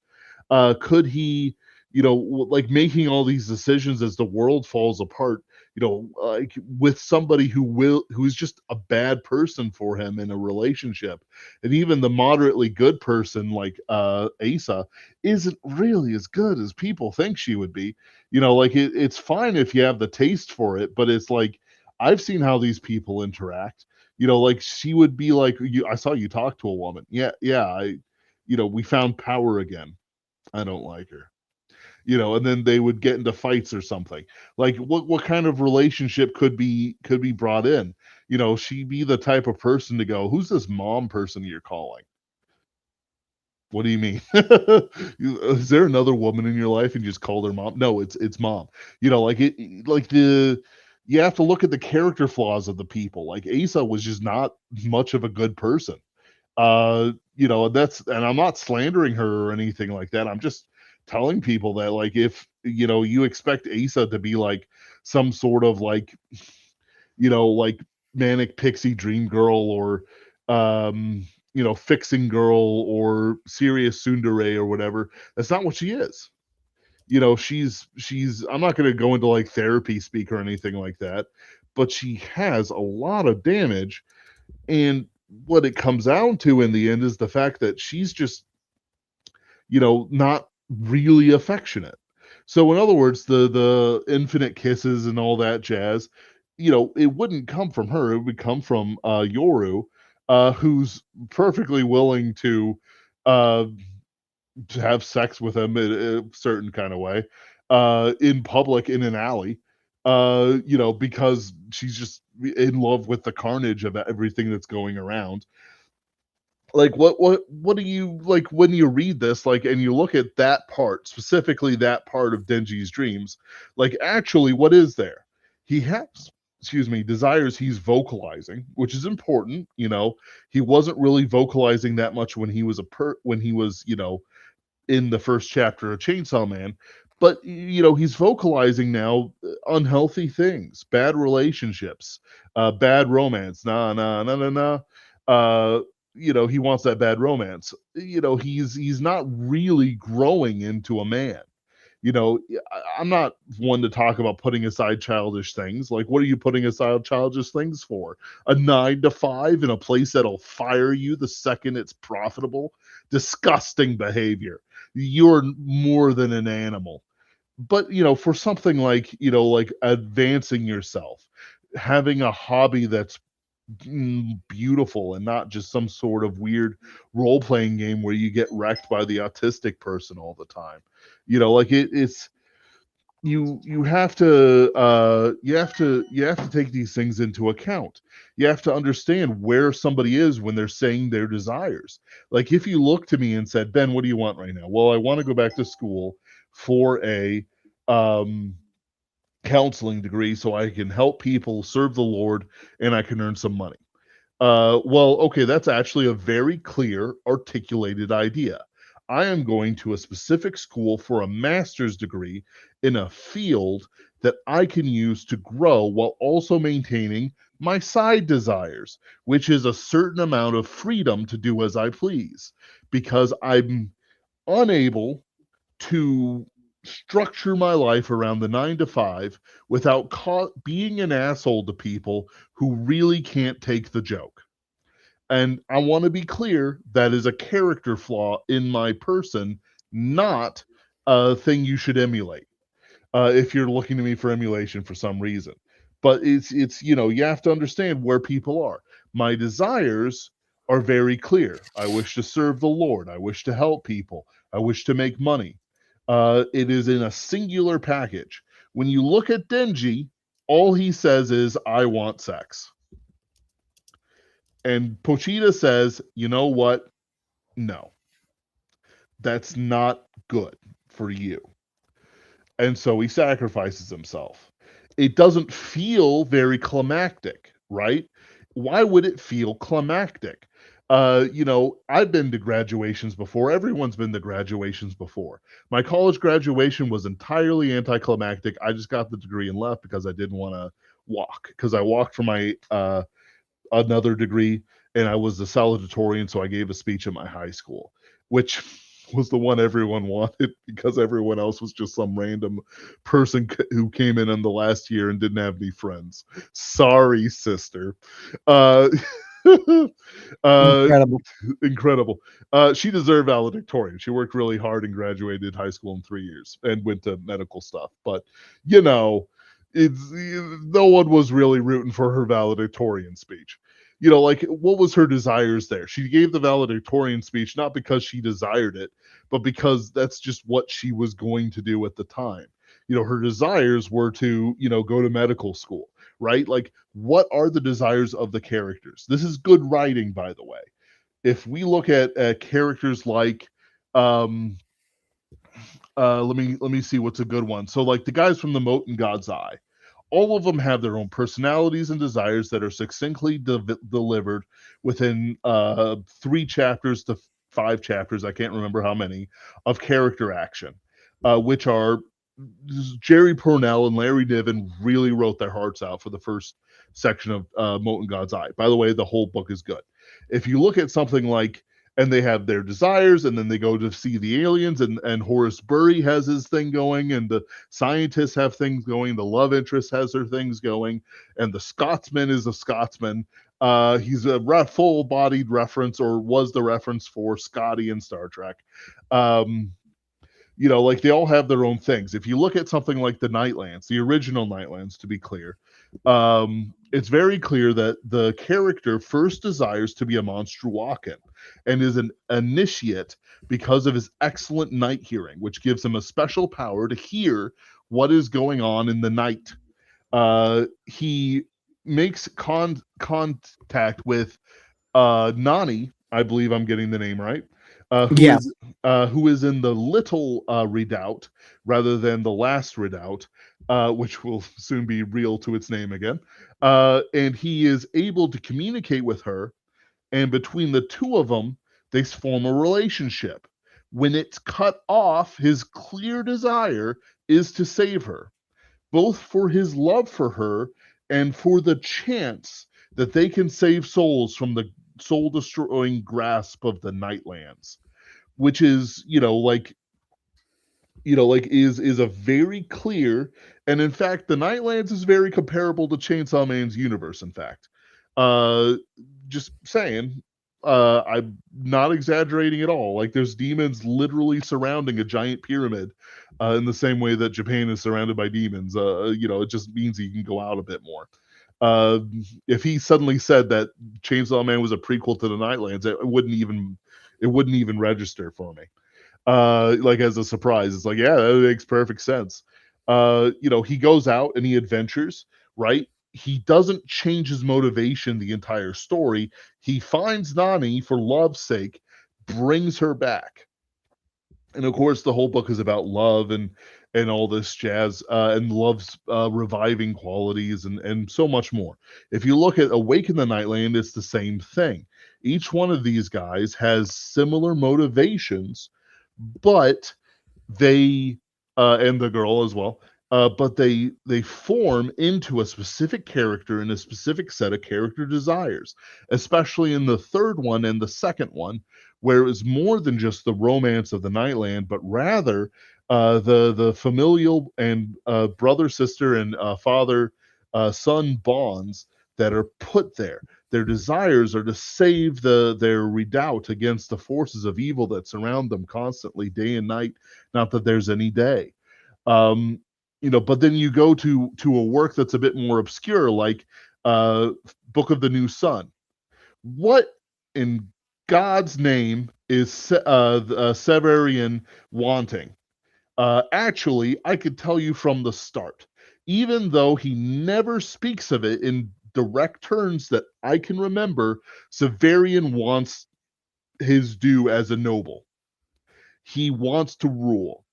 Could he, like making all these decisions as the world falls apart, like with somebody who's just a bad person for him in a relationship, and even the moderately good person like Asa isn't really as good as people think she would be. Like it's fine if you have the taste for it, but it's like I've seen how these people interact. Like she would be like, I saw you talk to a woman. Yeah, yeah, we found power again. I don't like her. And then they would get into fights or something. Like what kind of relationship could be brought in? She be the type of person to go, who's this mom person you're calling? What do you mean? Is there another woman in your life and you just called her mom? No, it's mom. Like you have to look at the character flaws of the people. Like Asa was just not much of a good person. And I'm not slandering her or anything like that. I'm just telling people that, like, if you expect Asa to be like some sort of like manic pixie dream girl, or fixing girl, or serious tsundere or whatever, that's not what she is. She's I'm not going to go into like therapy speak or anything like that, but she has a lot of damage. And what it comes down to in the end is the fact that she's just, not really affectionate. So in other words, the infinite kisses and all that jazz, it wouldn't come from her. It would come from Yoru, who's perfectly willing uh, to have sex with him in a certain kind of way, in public in an alley, because she's just in love with the carnage of everything that's going around. Like what do you like when you read this, like, and you look at that part, specifically that part of Denji's dreams, like, actually what is there? He has, excuse me, desires he's vocalizing, which is important. He wasn't really vocalizing that much when he was when he was, in the first chapter of Chainsaw Man. But he's vocalizing now unhealthy things, bad relationships, bad romance. Nah, nah, nah, nah, nah. He wants that bad romance. He's not really growing into a man. I'm not one to talk about putting aside childish things. Like, what are you putting aside childish things for? A 9 to 5 in a place that'll fire you the second it's profitable? Disgusting behavior. You're more than an animal. But, for something like, like advancing yourself, having a hobby that's beautiful and not just some sort of weird role playing game where you get wrecked by the autistic person all the time. Like it's you have to you have to take these things into account. You have to understand where somebody is when they're saying their desires. Like, if you look to me and said, Ben, what do you want right now? Well, I want to go back to school for a um counseling degree so I can help people serve the Lord and I can earn some money. Well, okay, that's actually a very clear, articulated idea. I am going to a specific school for a master's degree in a field that I can use to grow while also maintaining my side desires, which is a certain amount of freedom to do as I please, because I'm unable to structure my life around the 9 to 5 without being an asshole to people who really can't take the joke. And I want to be clear, that is a character flaw in my person, not a thing you should emulate, if you're looking to me for emulation for some reason. But it's you have to understand where people are. My desires are very clear. I wish to serve the Lord. I wish to help people. I wish to make money. It is in a singular package. When you look at Denji, all he says is, I want sex. And Pochita says, you know what? No, that's not good for you. And so he sacrifices himself. It doesn't feel very climactic, right? Why would it feel climactic? I've been to graduations before. Everyone's been to graduations before. My college graduation was entirely anticlimactic. I just got the degree and left because I didn't want to walk, because I walked for my another degree, and I was the salutatorian, so I gave a speech at my high school, which was the one everyone wanted because everyone else was just some random person who came in the last year and didn't have any friends. Sorry, sister. Uh, uh, Incredible. incredible. She deserved valedictorian. She worked really hard and graduated high school in 3 years and went to medical stuff. But it's no one was really rooting for her valedictorian speech. Like, what was her desires there? She gave the valedictorian speech not because she desired it, but because that's just what she was going to do at the time. Her desires were to, go to medical school, right? Like, what are the desires of the characters? This is good writing, by the way. If we look at characters like, um, let me see what's a good one. So, like the guys from the Moat in God's Eye, all of them have their own personalities and desires that are succinctly delivered within 3 chapters to 5 chapters. I can't remember how many of character action, which are Jerry Pournelle and Larry Niven really wrote their hearts out for the first section of Moat in God's Eye. By the way, the whole book is good. If you look at something like, and they have their desires, and then they go to see the aliens, and Horace Burry has his thing going, and the scientists have things going, the love interest has her things going, and the Scotsman is a Scotsman. He's a full-bodied reference, or was the reference for Scotty in Star Trek. Like they all have their own things. If you look at something like the Nightlands, the original Nightlands, to be clear, it's very clear that the character first desires to be a Monstruakan and is an initiate because of his excellent night hearing, which gives him a special power to hear what is going on in the night. He makes contact with Nani, I believe I'm getting the name right, who Yes. is who is in the Little Redoubt rather than the Last Redoubt, which will soon be real to its name again. And he is able to communicate with her, and between the two of them, they form a relationship. When it's cut off, his clear desire is to save her, both for his love for her and for the chance that they can save souls from the soul destroying grasp of the Nightlands, which is, is a very clear, and in fact, the Nightlands is very comparable to Chainsaw Man's universe. In fact, uh, just saying, I'm not exaggerating at all. Like, there's demons literally surrounding a giant pyramid, in the same way that Japan is surrounded by demons. It just means you can go out a bit more. If he suddenly said that Chainsaw Man was a prequel to the Nightlands, it wouldn't even register for me. Like, as a surprise, it's like, yeah, that makes perfect sense. He goes out and he adventures, right? He doesn't change his motivation the entire story. He finds Nani for love's sake, brings her back, and of course the whole book is about love and all this jazz, and love's reviving qualities, and so much more. If you look at Awaken the Nightland, it's the same thing. Each one of these guys has similar motivations, but they and the girl as well, but they form into a specific character and a specific set of character desires, especially in the third one and the second one, where it was more than just the romance of the Nightland, but rather the familial and brother sister and father son bonds that are put there. Their desires are to save their redoubt against the forces of evil that surround them constantly, day and night. Not that there's any day. Um, but then you go to a work that's a bit more obscure, like Book of the New Sun. What in God's name is Severian wanting? Actually, I could tell you from the start, even though he never speaks of it in direct terms that I can remember, Severian wants his due as a noble. He wants to rule.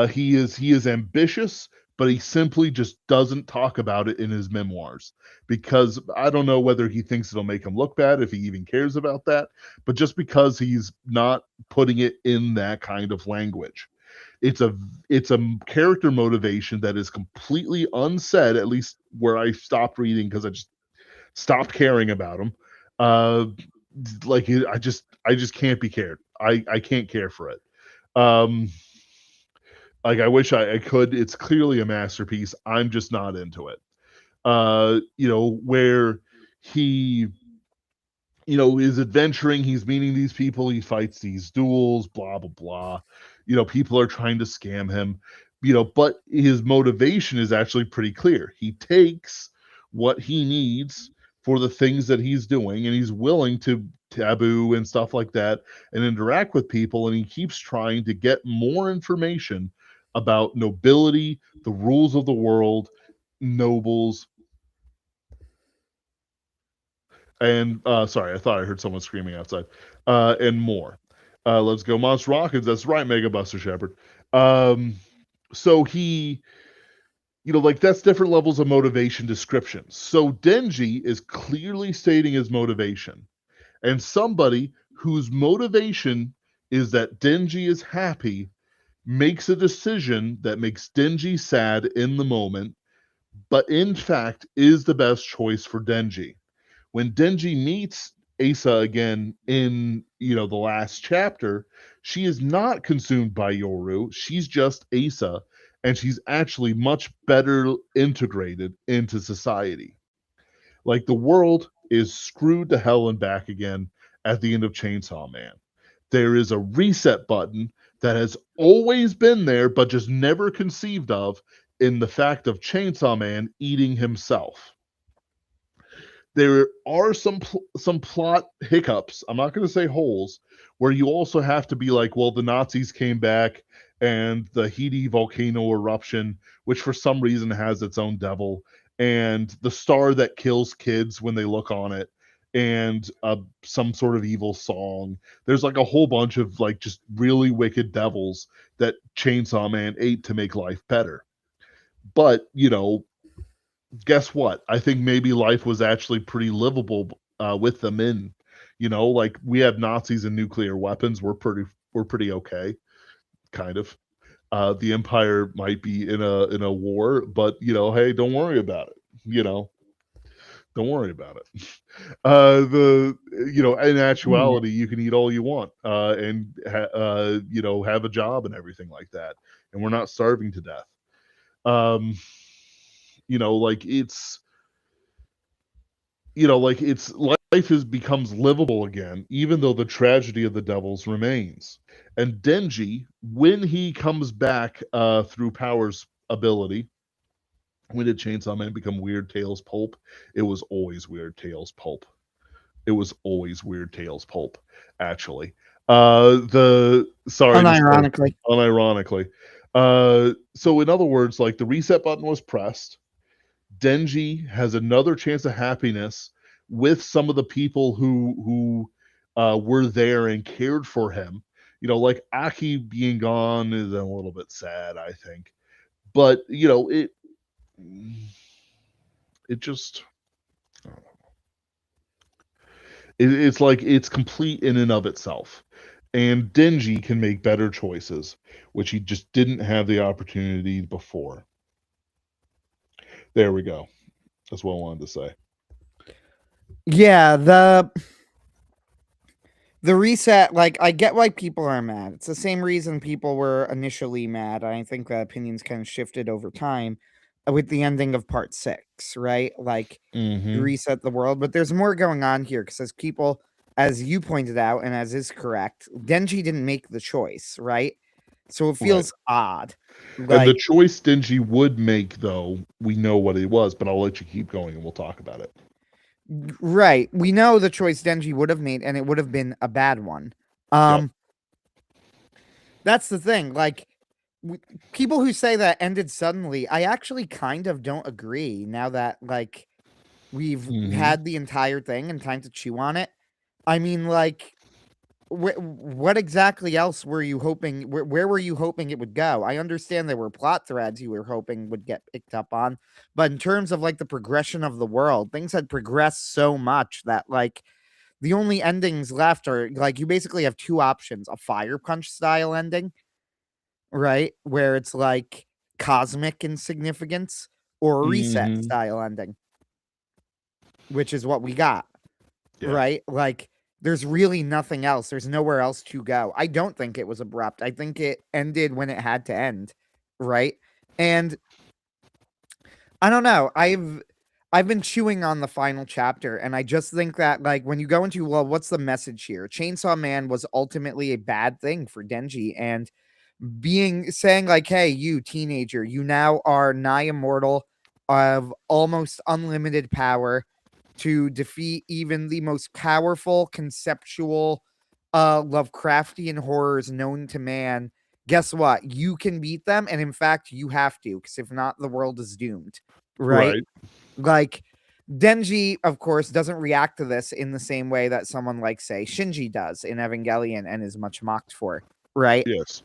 He is ambitious, but he simply just doesn't talk about it in his memoirs, because I don't know whether he thinks it'll make him look bad, if he even cares about that, but just because he's not putting it in that kind of language. It's a character motivation that is completely unsaid, at least where I stopped reading, because I just stopped caring about him. Uh, like, I just can't be cared. I can't care for it. Um, like, I wish I could. It's clearly a masterpiece. I'm just not into it. Where he is adventuring, he's meeting these people, he fights these duels, blah blah blah. People are trying to scam him, but his motivation is actually pretty clear. He takes what he needs for the things that he's doing, and he's willing to taboo and stuff like that and interact with people, and he keeps trying to get more information about nobility, the rules of the world, nobles, and sorry, I thought I heard someone screaming outside, and more. Let's go, Monster Rockets. That's right, Mega Buster Shepard. So he, like, that's different levels of motivation description. So Denji is clearly stating his motivation, and somebody whose motivation is that Denji is happy makes a decision that makes Denji sad in the moment, but in fact is the best choice for Denji. When Denji meets Asa again in, the last chapter, she is not consumed by Yoru. She's just Asa, and she's actually much better integrated into society. Like, the world is screwed to hell and back again at the end of Chainsawman. There is a reset button that has always been there, but just never conceived of, in the fact of Chainsawman eating himself. There are some plot hiccups. I'm not going to say holes, where you also have to be like, well, the Nazis came back and the Haiti volcano eruption, which for some reason has its own devil, and the star that kills kids when they look on it, and some sort of evil song. There's like a whole bunch of like just really wicked devils that Chainsaw Man ate to make life better. But guess what? I think maybe life was actually pretty livable with them in. Like, we have Nazis and nuclear weapons. We're pretty okay, kind of. The Empire might be in a war, but hey, don't worry about it. Don't worry about it. In actuality, you can eat all you want and have a job and everything like that, and we're not starving to death. Like, it's life becomes livable again, even though the tragedy of the devils remains. And Denji, when he comes back through Power's ability, when did Chainsaw Man become Weird Tales Pulp? It was always Weird Tales Pulp. It was always Weird Tales Pulp, actually. Unironically. Unironically. So in other words, like, the reset button was pressed. Denji has another chance of happiness with some of the people who were there and cared for him. Like, Aki being gone is a little bit sad, I think. But it just, it's like it's complete in and of itself. And Denji can make better choices, which he just didn't have the opportunity before. There we go. That's what I wanted to say. Yeah, the reset, like, I get why people are mad. It's the same reason people were initially mad. I think that opinions kind of shifted over time with the ending of part 6, right? Like, you reset the world, but there's more going on here because as you pointed out, and as is correct, Denji didn't make the choice, right? So it feels odd. And the Like, choice Denji would make, though, we know what it was, but I'll let you keep going and we'll talk about it. right. We know the choice Denji would have made, and it would have been a bad one. That's the thing. Like, people who say that ended suddenly, I actually kind of don't agree now that, like, we've had the entire thing and time to chew on it. I mean, like, what exactly else were you hoping? Where were you hoping it would go? I understand there were plot threads you were hoping would get picked up on, but in terms of like the progression of the world, things had progressed so much that, like, the only endings left are, like, you basically have two options: a Fire Punch style ending, right, where it's like cosmic in significance, or a reset style ending, which is what we got. Yeah. Right? Like, there's really nothing else. There's nowhere else to go. I don't think it was abrupt. I think it ended when it had to end, right? And I don't know. I've been chewing on the final chapter, and I just think that, like, when you go into, well, what's the message here? Chainsaw Man was ultimately a bad thing for Denji, and saying like, hey, you teenager, you now are nigh immortal, of almost unlimited power to defeat even the most powerful conceptual Lovecraftian horrors known to man. Guess what? You can beat them, and in fact, you have to, because if not, the world is doomed. Right? Like, Denji, of course, doesn't react to this in the same way that someone like, say, Shinji does in Evangelion and is much mocked for. Right? Yes.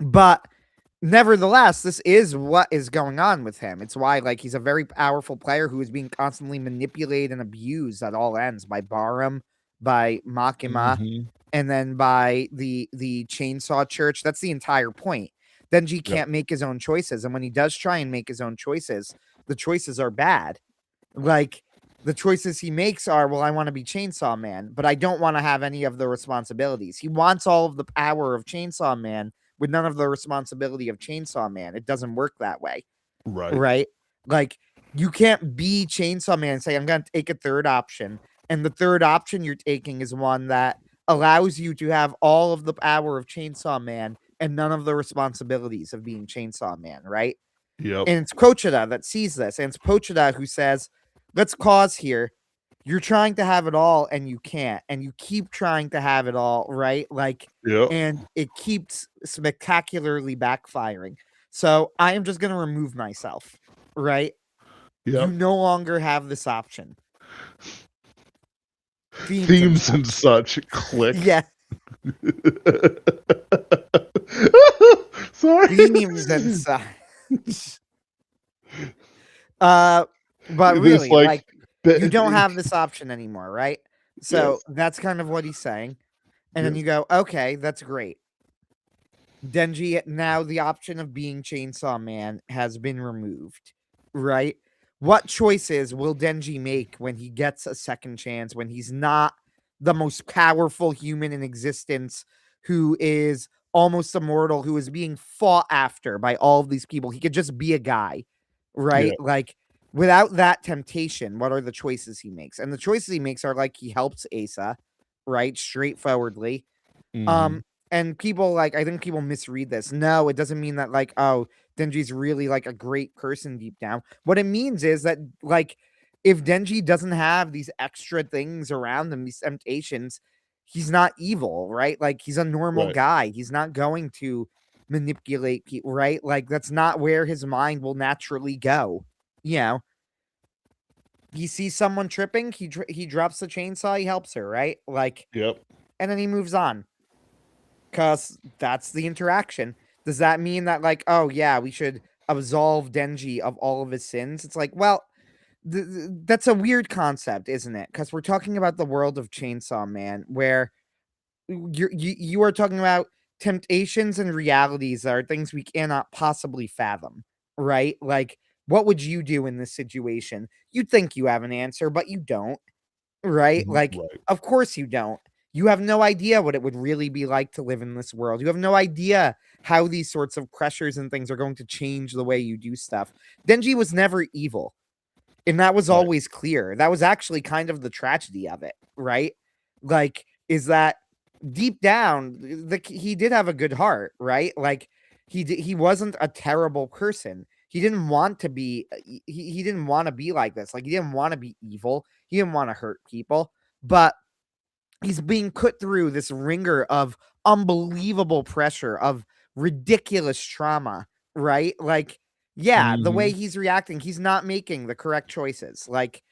But nevertheless, this is what is going on with him. It's why, like, he's a very powerful player who is being constantly manipulated and abused at all ends by Barum, by Makima, and then by the Chainsaw Church. That's the entire point. Denji can't make his own choices, and when he does try and make his own choices, the choices are bad. Like, the choices he makes are, well, I want to be Chainsaw Man, but I don't want to have any of the responsibilities. He wants all of the power of Chainsaw Man with none of the responsibility of Chainsaw Man. It doesn't work that way, Right. right? Like, you can't be Chainsaw Man and say, I'm going to take a third option. And the third option you're taking is one that allows you to have all of the power of Chainsaw Man and none of the responsibilities of being Chainsaw Man, right? Yep. And it's Pochita that sees this, and it's Pochita who says, let's pause here. You're trying to have it all and you can't, and you keep trying to have it all, right? Like, Yep. and it keeps spectacularly backfiring. So I am just going to remove myself, right? You Yep. no longer have this option. Themes and such click. Yeah. Sorry. Themes and such. But really, like, you don't have this option anymore, right? So that's kind of what he's saying. And then you go, okay, that's great. Denji, now the option of being Chainsaw Man has been removed, right? What choices will Denji make when he gets a second chance, when he's not the most powerful human in existence, who is almost immortal, who is being fought after by all of these people? He could just be a guy, right? Yeah. Like, without that temptation, what are the choices he makes? And the choices he makes are like, he helps Asa, right? Straightforwardly. Mhm. And people, like, I think people misread this. No, it doesn't mean that, like, oh, Denji's really like a great person deep down. What it means is that, like, if Denji doesn't have these extra things around him, these temptations, he's not evil, right? Like, he's a normal Right. guy. He's not going to manipulate people, right? Like, that's not where his mind will naturally go. You know, he sees someone tripping, he drops the chainsaw, he helps her, right? Like, Yep. and then he moves on. Because that's the interaction. Does that mean that, like, oh yeah, we should absolve Denji of all of his sins? It's like, well, that's a weird concept, isn't it? Because we're talking about the world of Chainsaw Man, where you are talking about temptations and realities that are things we cannot possibly fathom, right? Like, what would you do in this situation? You'd think you have an answer, but you don't, right? Like, Right. of course you don't. You have no idea what it would really be like to live in this world. You have no idea how these sorts of pressures and things are going to change the way you do stuff. Denji was never evil, and that was Right. always clear. That was actually kind of the tragedy of it, right? Like, is that deep down, he did have a good heart, right? Like, he wasn't a terrible person. He didn't want to be he didn't want to be like this. Like, he didn't want to be evil. He didn't want to hurt people, but he's being put through this ringer of unbelievable pressure, of ridiculous trauma, right? Like, yeah, the way Mhm. he's reacting, he's not making the correct choices. Like,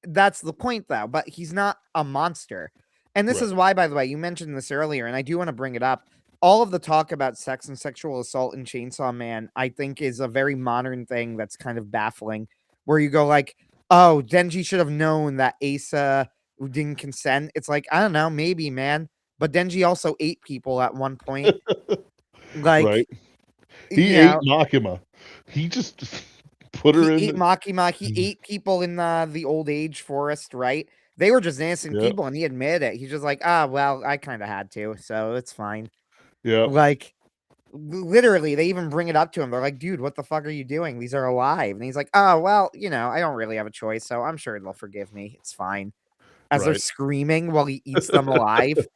that's the point, though, but he's not a monster. And this Right. is why, by the way, you mentioned this earlier, and I do want to bring it up. All of the talk about sex and sexual assault in Chainsaw Man, I think, is a very modern thing that's kind of baffling, where you go like, oh, Denji should have known that Asa didn't consent. It's like, I don't know, maybe, man. But Denji also ate people at one point. Like, Right. He you ate know, Makima. He just put her he in ate the Makima. He ate people in the old age forest, right? They were just innocent Yep. people, and he admitted it. He's just like, ah, well, I kind of had to, so it's fine. Yep. Like, literally, they even bring it up to him. They're like, dude, what the fuck are you doing? These are alive. And he's like, oh, well, I don't really have a choice, so I'm sure they'll forgive me. It's fine. As they're Right. screaming while he eats them alive.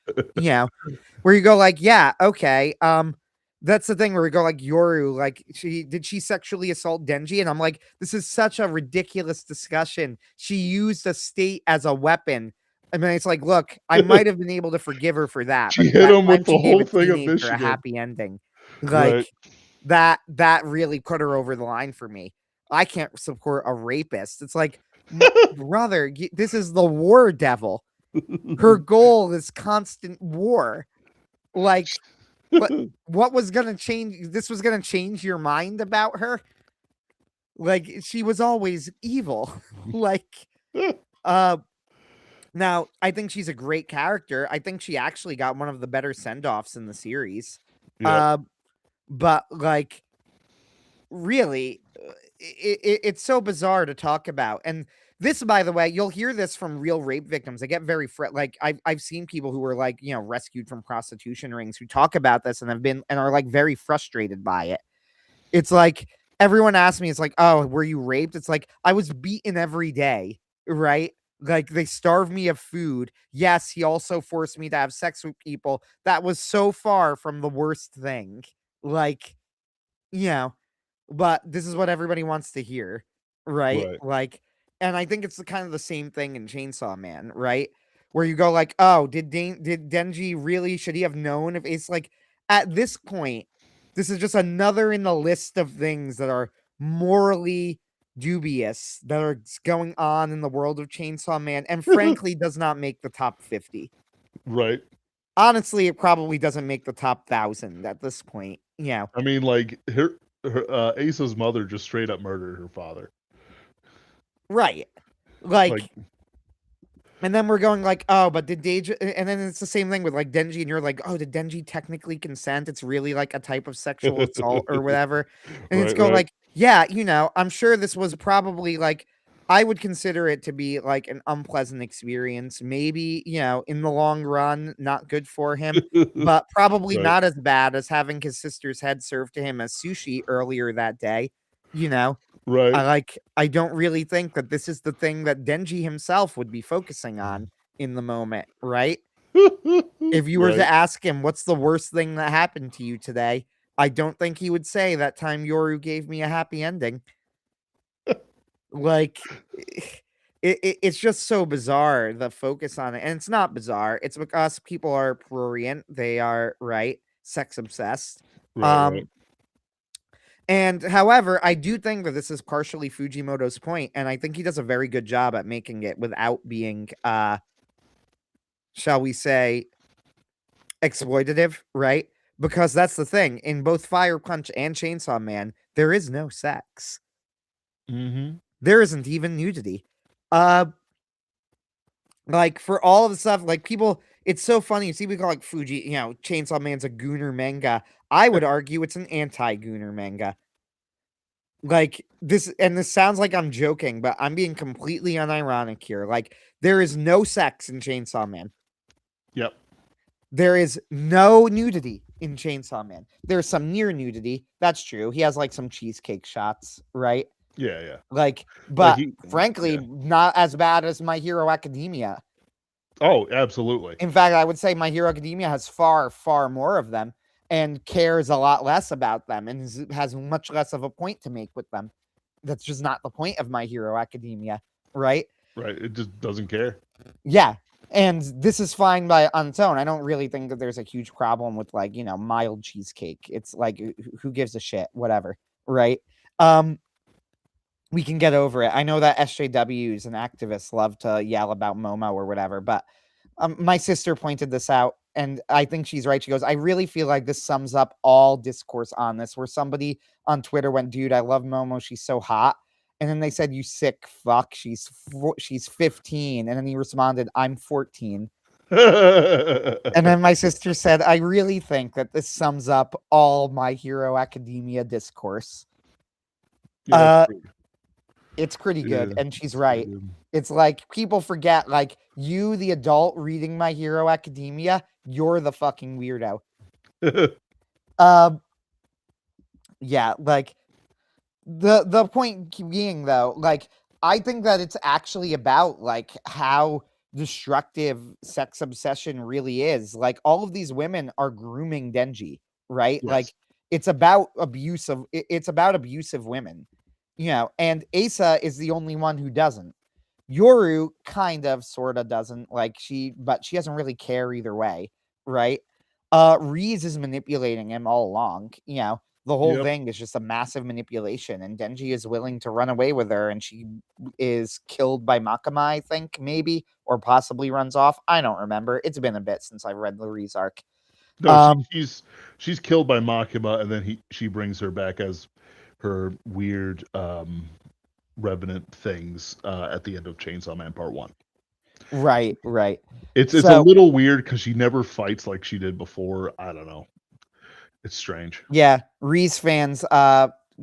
Where you go like, yeah, okay. That's the thing where we go like, Yoru, like, did she sexually assault Denji? And I'm like, this is such a ridiculous discussion. She used a state as a weapon. I mean, it's like, look, I might have been able to forgive her for that, but She hit that him time with the she gave whole a thing of teenager a Michigan. happy ending. Right. Like, that really put her over the line for me. I can't support a rapist. It's like, brother, this is the war devil. Her goal is constant war. Like, what was gonna change? This was gonna change your mind about her? Like, she was always evil. Like, uh, now I think she's a great character. I think she actually got one of the better send-offs in the series. Yep. Uh, but like, really, it's so bizarre to talk about. And This, by the way, you'll hear this from real rape victims. They get very like I've seen people who were like, you know, rescued from prostitution rings who talk about this and have been and are like very frustrated by it. It's like everyone asks me, it's like, oh, were you raped? It's like I was beaten every day, right? Like they starved me of food. Yes, he also forced me to have sex with people. That was so far from the worst thing. Like, you know, but this is what everybody wants to hear, right? Right. Like, and I think it's the kind of the same thing in Chainsaw Man, right? Where you go like, oh, did Denji really, should he have known? If it's like at this point, this is just another in the list of things that are morally dubious that are going on in the world of Chainsaw Man, and frankly does not make the top 50. Right. Honestly, it probably doesn't make the top 1,000 at this point. You know, I mean, like Asa's mother just straight up murdered her father. right? Like, Like, and then we're going like, oh, but did Deji? And then it's the same thing with like Denji, and you're like, oh, did Denji technically consent? It's really like a type of sexual assault or whatever. And it's right, go right. like, yeah, you know, I'm sure this was probably like, I would consider it to be like an unpleasant experience. Maybe, you know, in the long run, not good for him, but probably Right. not as bad as having his sister's head served to him as sushi earlier that day, you know. Right. I don't really think that this is the thing that Denji himself would be focusing on in the moment, right? If you were to Right. ask him, what's the worst thing that happened to you today? I don't think he would say that time Yoru gave me a happy ending. Like, it's just so bizarre, the focus on it. And it's not bizarre. It's because people are prurient. They are, right, sex obsessed. Right, right. Um, And however, I do think that this is partially Fujimoto's point, and I think he does a very good job at making it without being, shall we say, exploitative, right? Because that's the thing. In both Fire Punch and Chainsaw Man, there is no sex. Mm-hmm. There isn't even nudity. Uh like for all of the stuff, like people, it's so funny. You see, we call like Fuji, you know, Chainsaw Man's a gooner manga. I would argue it's an anti-gooner manga. Like this, and this sounds like I'm joking, but I'm being completely unironic here. Like there is no sex in Chainsaw Man. Yep. There is no nudity in Chainsaw Man. There's some near nudity. That's true. He has like some cheesecake shots, right? Yeah, yeah. Like, Like but he frankly, yeah. not as bad as My Hero Academia. Oh, absolutely. In fact, I would say My Hero Academia has far, far more of them and cares a lot less about them and has much less of a point to make with them. That's just not the point of My Hero Academia, right? Right. It just doesn't care. Yeah. And this is fine by on its own. I don't really think that there's a huge problem with like, you know, mild cheesecake. It's like who gives a shit, whatever, right? We can get over it. I know that SJWs and activists love to yell about Momo or whatever, but my sister pointed this out, and I think she's right. She goes, I really feel like this sums up all discourse on this, where somebody on Twitter went, dude, I love Momo. She's so hot. And then they said, you sick fuck. She's 15. And then he responded, I'm 14. And then my sister said, I really think that this sums up all My Hero Academia discourse. Yeah, It's pretty good. And she's it's pretty right. It's like people forget, like, you, the adult reading My Hero Academia, you're the fucking weirdo. good. Yeah, like the point being though, like I think that it's actually about like how destructive sex obsession really is. Like all of these women are grooming Denji, right? Yes. Like it's about it's about abusive women, you know, and Asa is the only one who doesn't. Yoru kind of sort of doesn't, like but she doesn't really care either way, right? Reese is manipulating him all along, you know. The whole Yep. thing is just a massive manipulation, and Denji is willing to run away with her, and she is killed by Makama, I think, maybe, or possibly runs off. I don't remember. It's been a bit since I've read the Reese arc. No, she's killed by Makima, and then she brings her back as her weird revenant things at the end of Chainsaw Man Part 1. Right, right. It's a So little weird because she never fights like she did before. I don't know. It's strange. yeah, Reese fans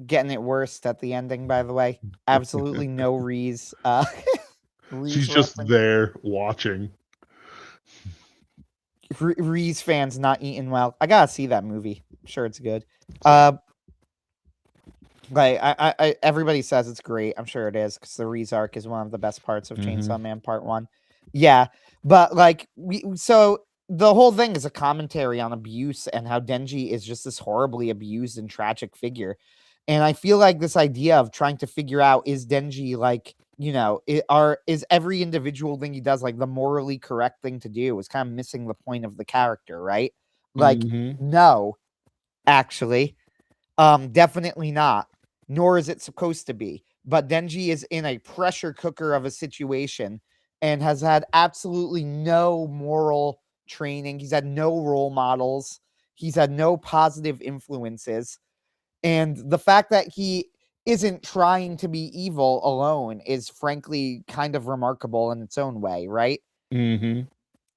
getting it worst at the ending, by the way. Absolutely no Reese. Reese She's just reference. there watching. Reese fans not eating well. I gotta see that movie. I'm sure it's good. So, Like everybody says it's great. I'm sure it is because the Reese arc is one of the best parts of Chainsaw Man Part 1. Yeah, but like so the whole thing is a commentary on abuse and how Denji is just this horribly abused and tragic figure. And I feel like this idea of trying to figure out, is Denji like, is every individual thing he does like the morally correct thing to do, is kind of missing the point of the character, right? Like, no, actually, definitely not. Nor is it supposed to be. But Denji is in a pressure cooker of a situation and has had absolutely no moral training. He's had no role models. He's had no positive influences. And the fact that he isn't trying to be evil alone is frankly kind of remarkable in its own way, right? And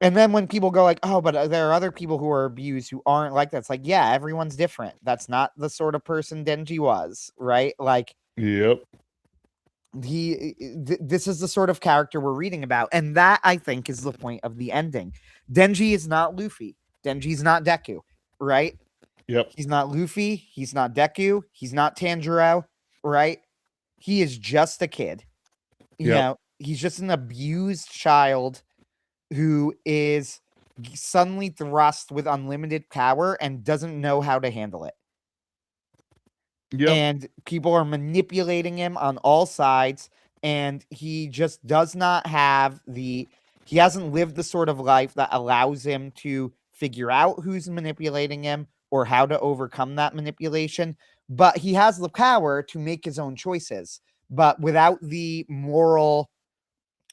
then when people go like, oh, but there are other people who are abused who aren't like that. It's like, yeah, everyone's different. That's not the sort of person Denji was, right? Like, yep. this is the sort of character we're reading about. And that, I think, is the point of the ending. Denji is not Luffy. Denji's not Deku, right? Yep. He's not Luffy. He's not Deku. He's not Tanjiro, right? He is just a kid. You know, he's just an abused child who is suddenly thrust with unlimited power and doesn't know how to handle it. Yep. And people are manipulating him on all sides, and he just does not have he hasn't lived the sort of life that allows him to figure out who's manipulating him or how to overcome that manipulation. But he has the power to make his own choices, but without the moral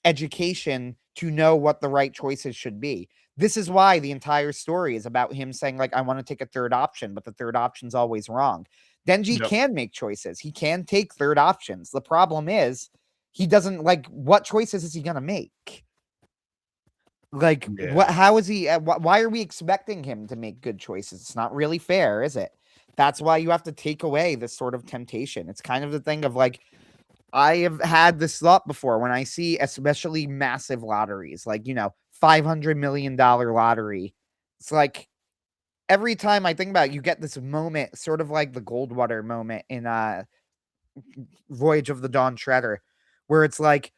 education to know what the right choices should be. This is why the entire story is about him saying, like, I want to take a third option, but the third option's always wrong. Denji can make choices. He can take third options. The problem is he doesn't, like, what choices is he going to make? Like, how is he, why are we expecting him to make good choices? It's not really fair, is it? That's why you have to take away this sort of temptation. It's kind of the thing of like, I have had this thought before when I see especially massive lotteries, like, $500 million lottery. It's like every time I think about it, you get this moment, sort of like the Goldwater moment in Voyage of the Dawn Treader, where it's like,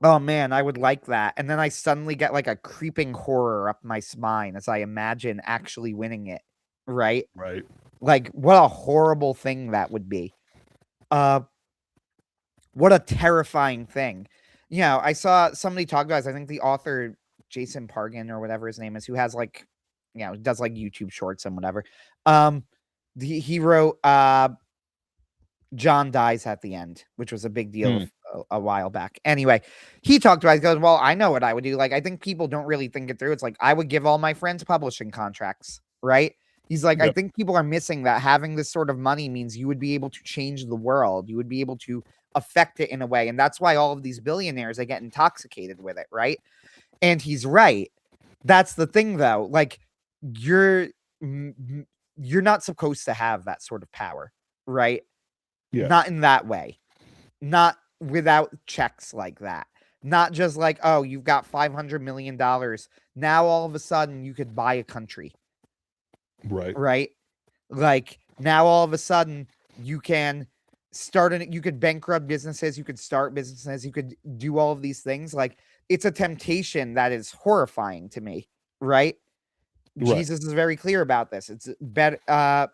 oh man, I would like that. And then I suddenly get like a creeping horror up my spine as I imagine actually winning it. Right? Right. Like, what a horrible thing that would be. What a terrifying thing. I saw somebody talk about this. I think the author, Jason Pargin or whatever his name is, who has like, does like YouTube shorts and whatever. He wrote John dies at the end, which was a big deal a while back. Anyway, he talked about it. He goes, well, I know what I would do. Like, I think people don't really think it through. It's like, I would give all my friends publishing contracts, right? He's like, I think people are missing that having this sort of money means you would be able to change the world. You would be able to affect it in a way. And that's why all of these billionaires, they get intoxicated with it, right? And he's right. That's the thing, though. Like, you're not supposed to have that sort of power, right? Yeah. Not in that way. Not without checks like that. Not just like, oh, you've got $500 million. Now all of a sudden you could buy a country. Right. Right? Like, now all of a sudden you can you could bankrupt businesses, you could start businesses, you could do all of these things. Like, it's a temptation that is horrifying to me, right? Jesus is very clear about this. It's better.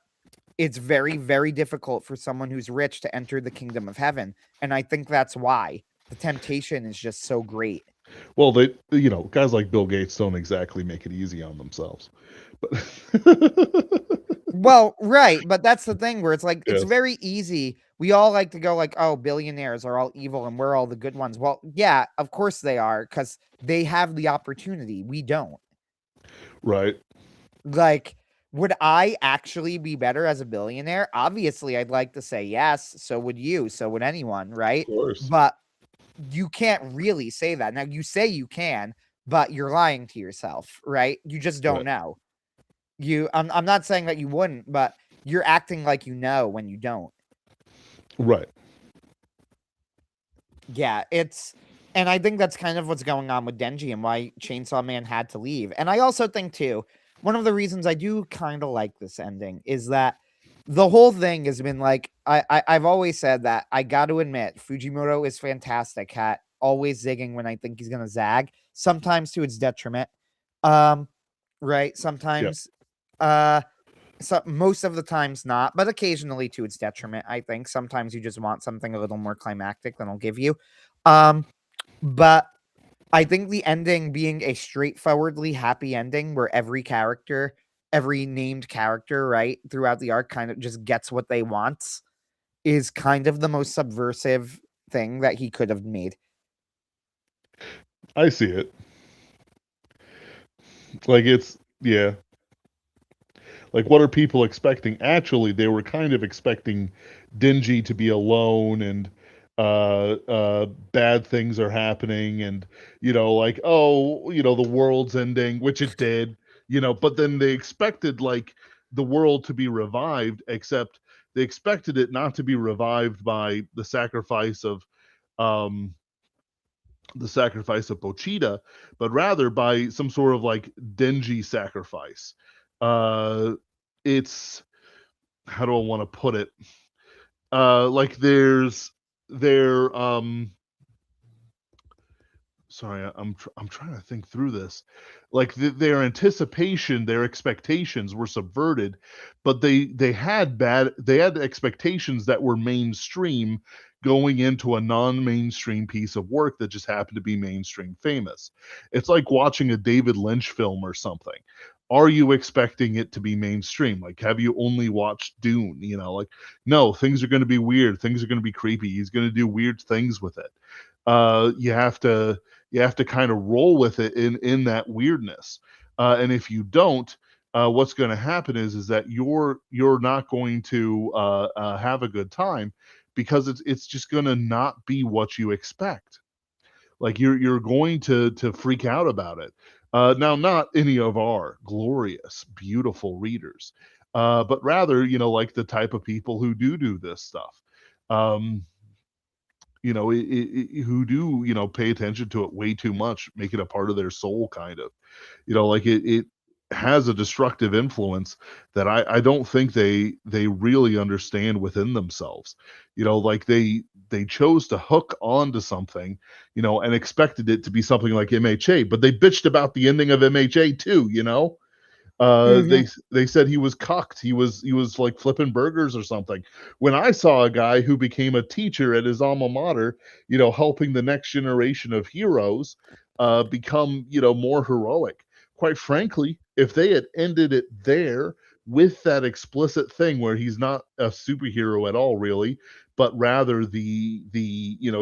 It's very, very difficult for someone who's rich to enter the kingdom of heaven. And I think that's why the temptation is just so great. Well, guys like Bill Gates don't exactly make it easy on themselves. Well, right. But that's the thing where it's like, it's very easy. We all like to go like, oh, billionaires are all evil and we're all the good ones. Well, yeah, of course they are, because they have the opportunity. We don't. Right. Like, would I actually be better as a billionaire? Obviously, I'd like to say yes. So would you. So would anyone, right? Of course. But you can't really say that. Now, you say you can, but you're lying to yourself, right? You just don't know. I'm not saying that you wouldn't, but you're acting like you know when you don't. Right. Yeah, it's And I think that's kind of what's going on with Denji and why Chainsaw Man had to leave. And I also think too, one of the reasons I do kind of like this ending is that the whole thing has been like I've always said that I got to admit Fujimoto is fantastic at always zigging when I think he's gonna zag, sometimes to its detriment. Um, right? Yeah, Sometimes so most of the times not, but occasionally to its detriment, I think. Sometimes you just want something a little more climactic than I'll give you. Um, but I think the ending being a straightforwardly happy ending where every character, every named character, right, throughout the arc kind of just gets what they want is kind of the most subversive thing that he could have made. I see it. Like it's yeah. Like what are people expecting? Actually, they were kind of expecting Dingy to be alone and bad things are happening and like oh, the world's ending, which it did, but then they expected like the world to be revived, except they expected it not to be revived by um the sacrifice of Pochita, but rather by some sort of like dingy sacrifice. Uh, it's how do I want to put it? Like there sorry, I'm trying to think through this. Like their anticipation, their expectations were subverted, but they had expectations that were mainstream going into a non-mainstream piece of work that just happened to be mainstream famous. It's like watching a David Lynch film or something. Are you expecting it to be mainstream? Like, have you only watched Dune? Like, no, things are going to be weird. Things are going to be creepy. He's going to do weird things with it. You have to kind of roll with it in that weirdness. And if you don't, what's going to happen is that you're not going to have a good time because it's just going to not be what you expect. Like you're going to freak out about it. Now, not any of our glorious, beautiful readers, but rather like the type of people who do this stuff. Um, who do pay attention to it way too much, make it a part of their soul, kind of. Like it has a destructive influence that I don't think they really understand within themselves. Like they chose to hook onto something, and expected it to be something like MHA, but they bitched about the ending of MHA too. Mm-hmm. They said he was cucked. He was like flipping burgers or something. When I saw a guy who became a teacher at his alma mater, helping the next generation of heroes become more heroic. Quite frankly, if they had ended it there with that explicit thing where he's not a superhero at all, really, but rather the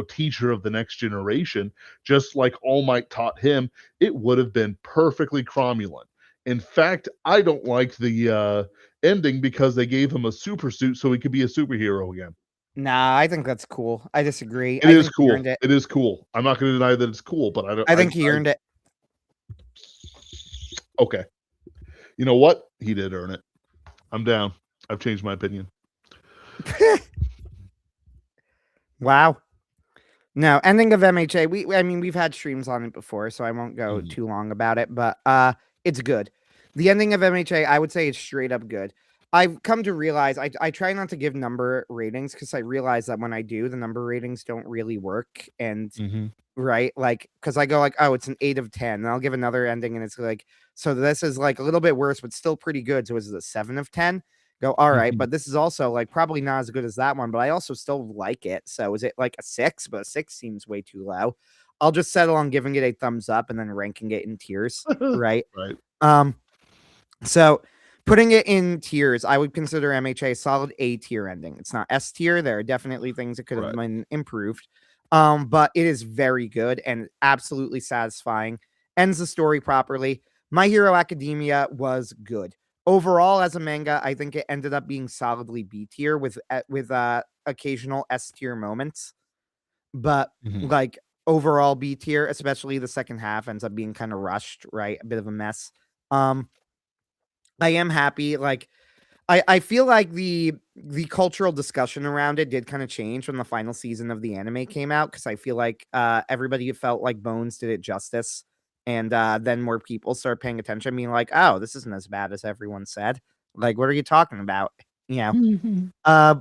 teacher of the next generation, just like All Might taught him, it would have been perfectly cromulent. In fact, I don't like the ending because they gave him a super suit so he could be a superhero again. Nah, I think that's cool. I disagree. It I is think he earned cool. it. It is cool. I'm not going to deny that it's cool, but I don't. I think he earned it. Okay. You know what? He did earn it. I'm down. I've changed my opinion. Wow. No, ending of MHA. I mean, we've had streams on it before, so I won't go Mhm. too long about it. But it's good. The ending of MHA, I would say, is straight up good. I've come to realize I try not to give number ratings because I realize that when I do, the number ratings don't really work. And Mhm. right, like because I go like, oh, it's an 8 of 10, and I'll give another ending, and it's like, so this is like a little bit worse, but still pretty good. So is it a 7 of 10? Go, all right, Mhm. but this is also like probably not as good as that one, but I also still like it. So is it like a 6? But a 6 seems way too low. I'll just settle on giving it a thumbs up and then ranking it in tiers, right? Right. Um, so putting it in tiers, I would consider MHA a solid A tier ending. It's not S tier. There are definitely things that could have Right. been improved. But it is very good and absolutely satisfying. Ends the story properly. My Hero Academia was good. Overall, as a manga, I think it ended up being solidly B tier with occasional S tier moments. But Mhm. like overall B tier, especially the second half, ends up being kind of rushed, right? A bit of a mess. Um, I am happy. Like I feel like the cultural discussion around it did kind of change when the final season of the anime came out, because I feel like everybody felt like Bones did it justice, and then more people started paying attention, being like, "Oh, this isn't as bad as everyone said. Like, what are you talking about?" You know. Mhm. Uh,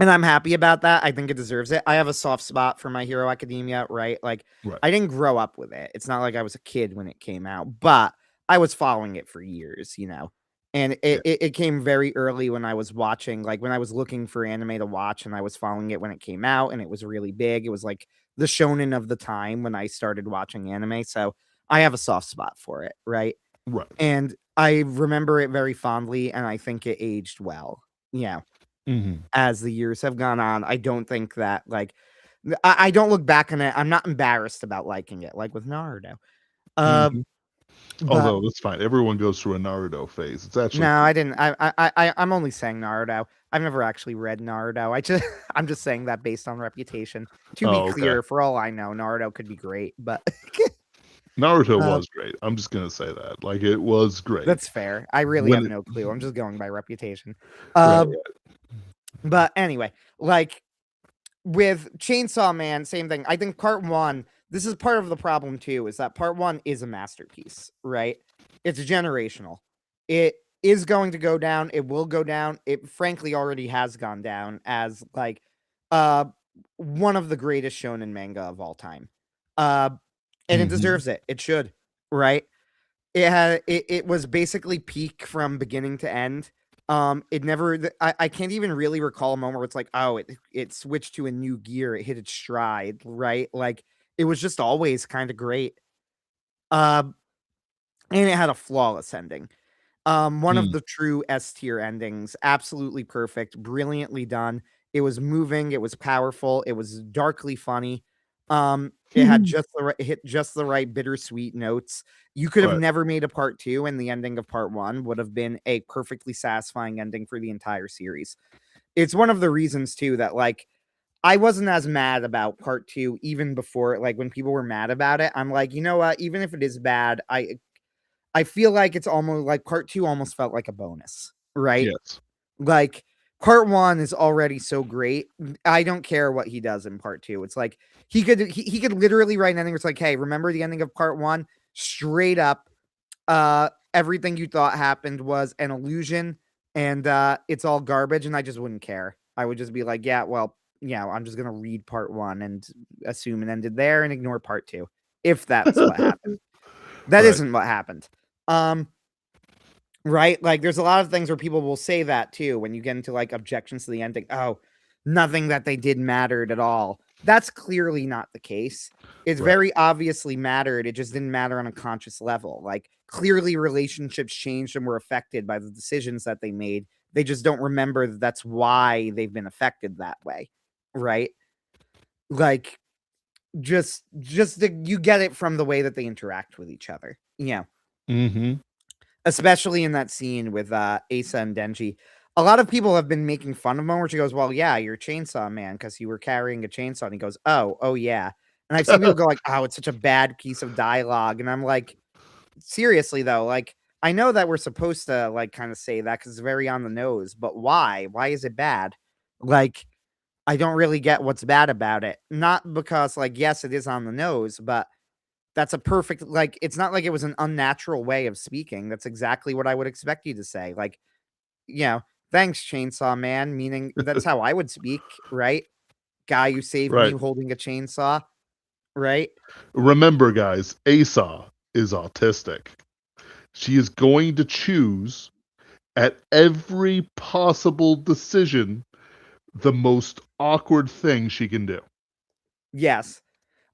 and I'm happy about that. I think it deserves it. I have a soft spot for My Hero Academia, right? Like, Right. I didn't grow up with it. It's not like I was a kid when it came out, but I was following it for years, you know. And Yeah. it came very early when I was watching, like when I was looking for anime to watch, and I was following it when it came out, and it was really big. It was like the shonen of the time when I started watching anime. So I have a soft spot for it, right? Right. And I remember it very fondly, and I think it aged well. Yeah, Mhm. as the years have gone on, I don't think that, like, I don't look back on it. I'm not embarrassed about liking it, like with Naruto. Uh, Mhm. but Although that's fine. Everyone goes through a Naruto phase. It's actually no, pretty I didn't. I'm only saying Naruto. I've never actually read Naruto. I'm just saying that based on reputation. To be Oh, okay. clear, for all I know, Naruto could be great, but Naruto uh, was great. I'm just gonna say that. Like, it was great. that's fair. I really When have it no clue. I'm just going by reputation. right, Uh, right. but anyway, like with Chainsaw Man, same thing. I think part one, this is part of the problem too, is that part one is a masterpiece, right? It's generational. It is going to go down. It will go down. It frankly already has gone down as like uh one of the greatest shonen manga of all time. Uh and it Mhm. deserves it. It should, right? It was basically peak from beginning to end. It never I can't even really recall a moment where it's like, oh, it switched to a new gear, it hit its stride, right? Like it was just always kind of great. Um, and it had a flawless ending. One of Mm. the true S tier endings, absolutely perfect, brilliantly done. It was moving, it was powerful, it was darkly funny. It had just the right, it hit just the right bittersweet notes. You could have Right. never made a part two, and the ending of part one would have been a perfectly satisfying ending for the entire series. It's one of the reasons too that like I wasn't as mad about part two even before, like when people were mad about it. I'm like, you know what? Even if it is bad, I feel like it's almost like part two almost felt like a bonus, right? Yes. Like part one is already so great. I don't care what he does in part two. It's like he could literally write an ending. It's like, hey, remember the ending of part one? Straight up, everything you thought happened was an illusion, and it's all garbage. And I just wouldn't care. I would just be like, yeah, well, yeah, I'm just gonna read part one and assume it ended there and ignore part two, if that's what happened. That Right. isn't what happened. Um, right? Like, there's a lot of things where people will say that too when you get into like objections to the ending. Oh, nothing that they did mattered at all. That's clearly not the case. It's Right. very obviously mattered. It just didn't matter on a conscious level. Like, clearly, relationships changed and were affected by the decisions that they made. They just don't remember that that's why they've been affected that way. Right? Like, you get it from the way that they interact with each other. Yeah, Mhm. especially in that scene with Asa and Denji. A lot of people have been making fun of him where she goes, "Well, yeah, you're Chainsaw Man because you were carrying a chainsaw." And he goes, "Oh, yeah." And I've seen people go like, "Oh, it's such a bad piece of dialogue." And I'm like, seriously though, like I know that we're supposed to like kind of say that because it's very on the nose, but why? Why is it bad? Like, I don't really get what's bad about it. Not because, like, yes, it is on the nose, but that's a perfect, like, it's not like it was an unnatural way of speaking. That's exactly what I would expect you to say. Like, you know, thanks, Chainsaw Man, meaning that's how I would speak, right? Guy who saved me Right. holding a chainsaw, right? Remember, guys, Asa is autistic. She is going to choose at every possible decision the most awkward thing she can do. Yes.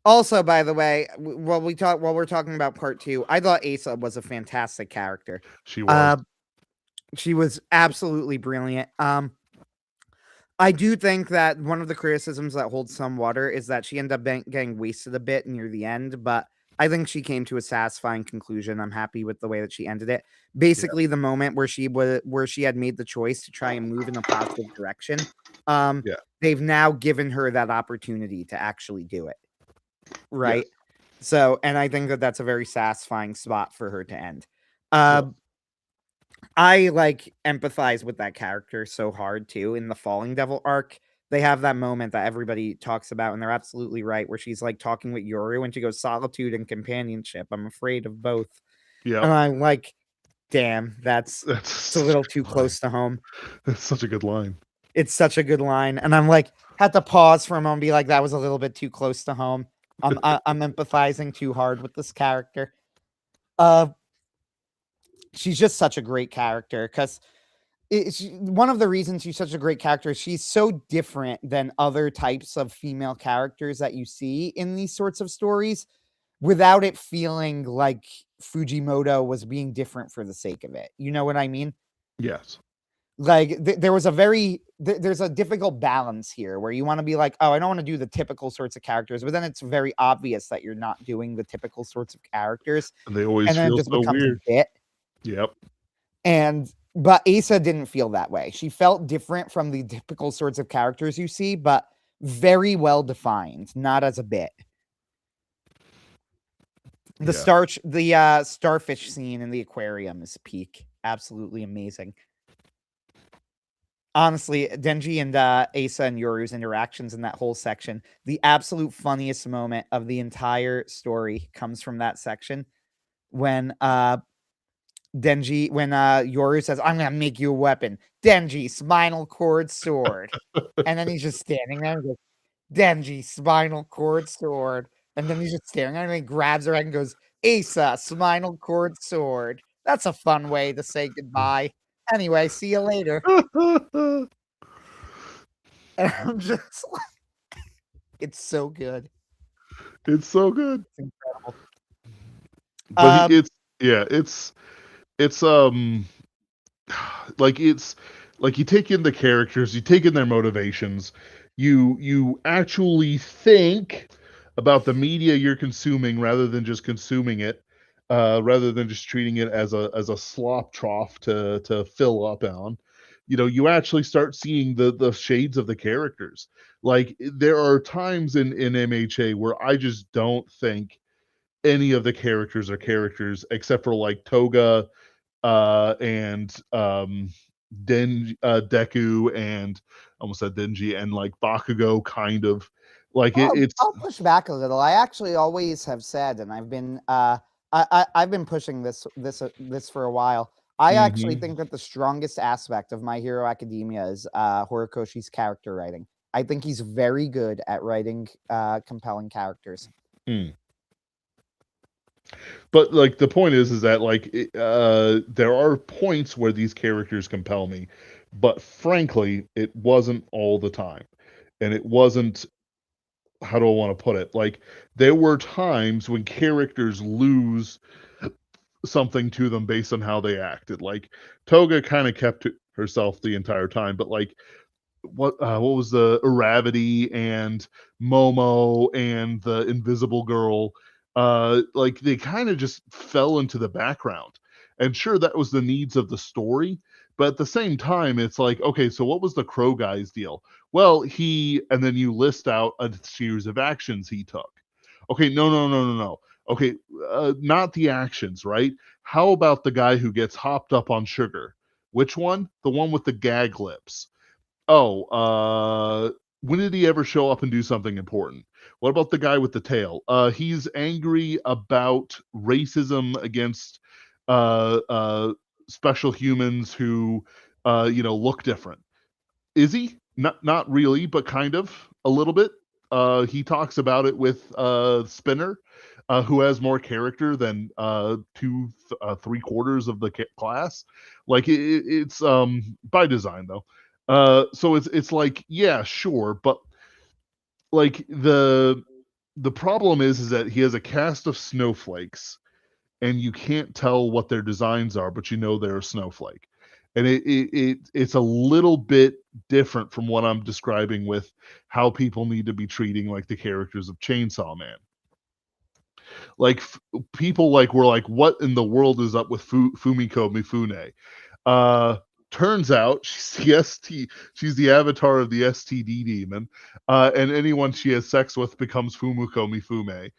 Also, by the way, while we're talking about part two, I thought Asa was a fantastic character. She was. Uh, she was absolutely brilliant. I do think that one of the criticisms that holds some water is that she ended up getting wasted a bit near the end, but I think she came to a satisfying conclusion. I'm happy with the way that she ended it. Yeah. Basically, the moment where she had made the choice to try and move in a positive direction, um, Yeah. they've now given her that opportunity to actually do it, Yes. right? So, and I think that that's a very satisfying spot for her to end. Yes. Uh, I like empathize with that character so hard too. In the Falling Devil arc, they have that moment that everybody talks about, and they're absolutely right, where she's like talking with Yoru and she goes, "Solitude and companionship. I'm afraid of both." Yep. And I'm like, damn, that's That's it's a such a little too good line. close to home. That's such a good line. It's such a good line. And I'm like, had to pause for a moment and be like, that was a little bit too close to home. I'm empathizing too hard with this character. Uh she's just such a great character because one of the reasons she's such a great character is she's so different than other types of female characters that you see in these sorts of stories without it feeling like Fujimoto was being different for the sake of it. You know what I mean? Yes. Like there was there's a difficult balance here where you want to be like, oh, I don't want to do the typical sorts of characters, but then it's very obvious that you're not doing the typical sorts of characters, And they always and then it feel just so becomes a weird. bit. Yep. And but Asa didn't feel that way. She felt different from the typical sorts of characters you see, but very well defined, not as a bit. The starfish scene in the aquarium is peak. Absolutely amazing. Honestly, Denji and Asa and Yoru's interactions in that whole section, the absolute funniest moment of the entire story comes from that section when Yoru says, "I'm gonna make you a weapon." Denji, spinal cord sword. And then he's just standing there and goes, Denji, spinal cord sword. And then he's just staring at him and he grabs her and goes, Asa, spinal cord sword. That's a fun way to say goodbye. Anyway, see you later. And I'm just like, it's so good. It's so good. It's incredible. But Um, it's like it's like you take in the characters, you take in their motivations, you actually think about the media you're consuming rather than just consuming it, rather than just treating it as a slop trough to fill up on. You know, you actually start seeing the shades of the characters. Like there are times in MHA where I just don't think any of the characters are characters except for like Toga and Deku and almost said Denji and like Bakugo kind of like it's I'll push back a little. I actually always have said, and I've been I've been pushing this for a while. I actually mhm. think that the strongest aspect of My Hero Academia is Horikoshi's character writing. I think he's very good at writing compelling characters. Mm. But like the point is that like there are points where these characters compel me, but frankly, it wasn't all the time. And it wasn't, how do I want to put it? Like there were times when characters lose something to them based on how they acted. Like Toga kind of kept to herself the entire time, but like what was the Iravity and Momo and the Invisible Girl, like they kind of just fell into the background. And sure, that was the needs of the story, but at the same time, it's like, okay, so what was the Crow guy's deal? Well, and then you list out a series of actions he took. Okay, no. Okay, not the actions, right? How about the guy who gets hopped up on sugar? Which one? The one with the gag lips. Oh, when did he ever show up and do something important? What about the guy with the tail? He's angry about racism against uh, uh, special humans who, look different. Is he? Not really, but kind of a little bit. He talks about it with Spinner, who has more character than three quarters of the class. Like it's by design though. So it's like yeah, sure, but like the problem is that he has a cast of snowflakes and you can't tell what their designs are, but you know they're a snowflake. And it's a little bit different from what I'm describing with how people need to be treating like the characters of Chainsaw Man. Like people like were like, what in the world is up with Fumiko Mifune? Uh, Turns out she's the avatar of the STD demon, and anyone she has sex with becomes Fumiko Mifume.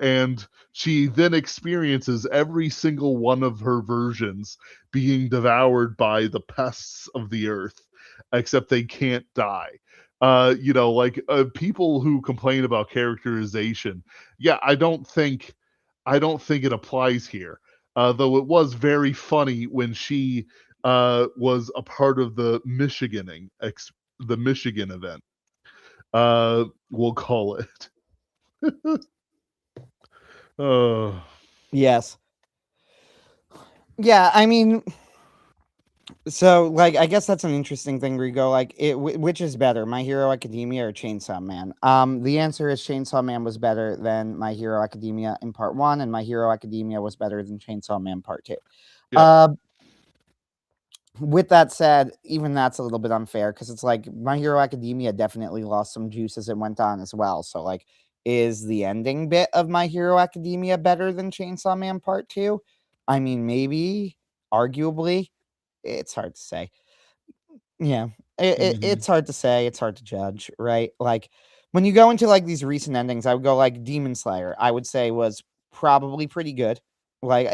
And she then experiences every single one of her versions being devoured by the pests of the earth, except they can't die. People who complain about characterization, yeah, I don't think it applies here. Though it was very funny when she was a part of the Michigan event. We'll call it. uh, Yes. Yeah, I mean, so like I guess that's an interesting thing where you go like which is better, My Hero Academia or Chainsaw Man? The answer is Chainsaw Man was better than My Hero Academia in part 1, and My Hero Academia was better than Chainsaw Man part 2. yep. With that said, even that's a little bit unfair because it's like My Hero Academia definitely lost some juice as it went on as well. So like, is the ending bit of My Hero Academia better than Chainsaw Man part 2? I mean, maybe, arguably. It's hard to say. Yeah, Hmm. it's hard to say. It's hard to judge, right? Like when you go into like these recent endings, I would go like Demon Slayer. I would say was probably pretty good. Like,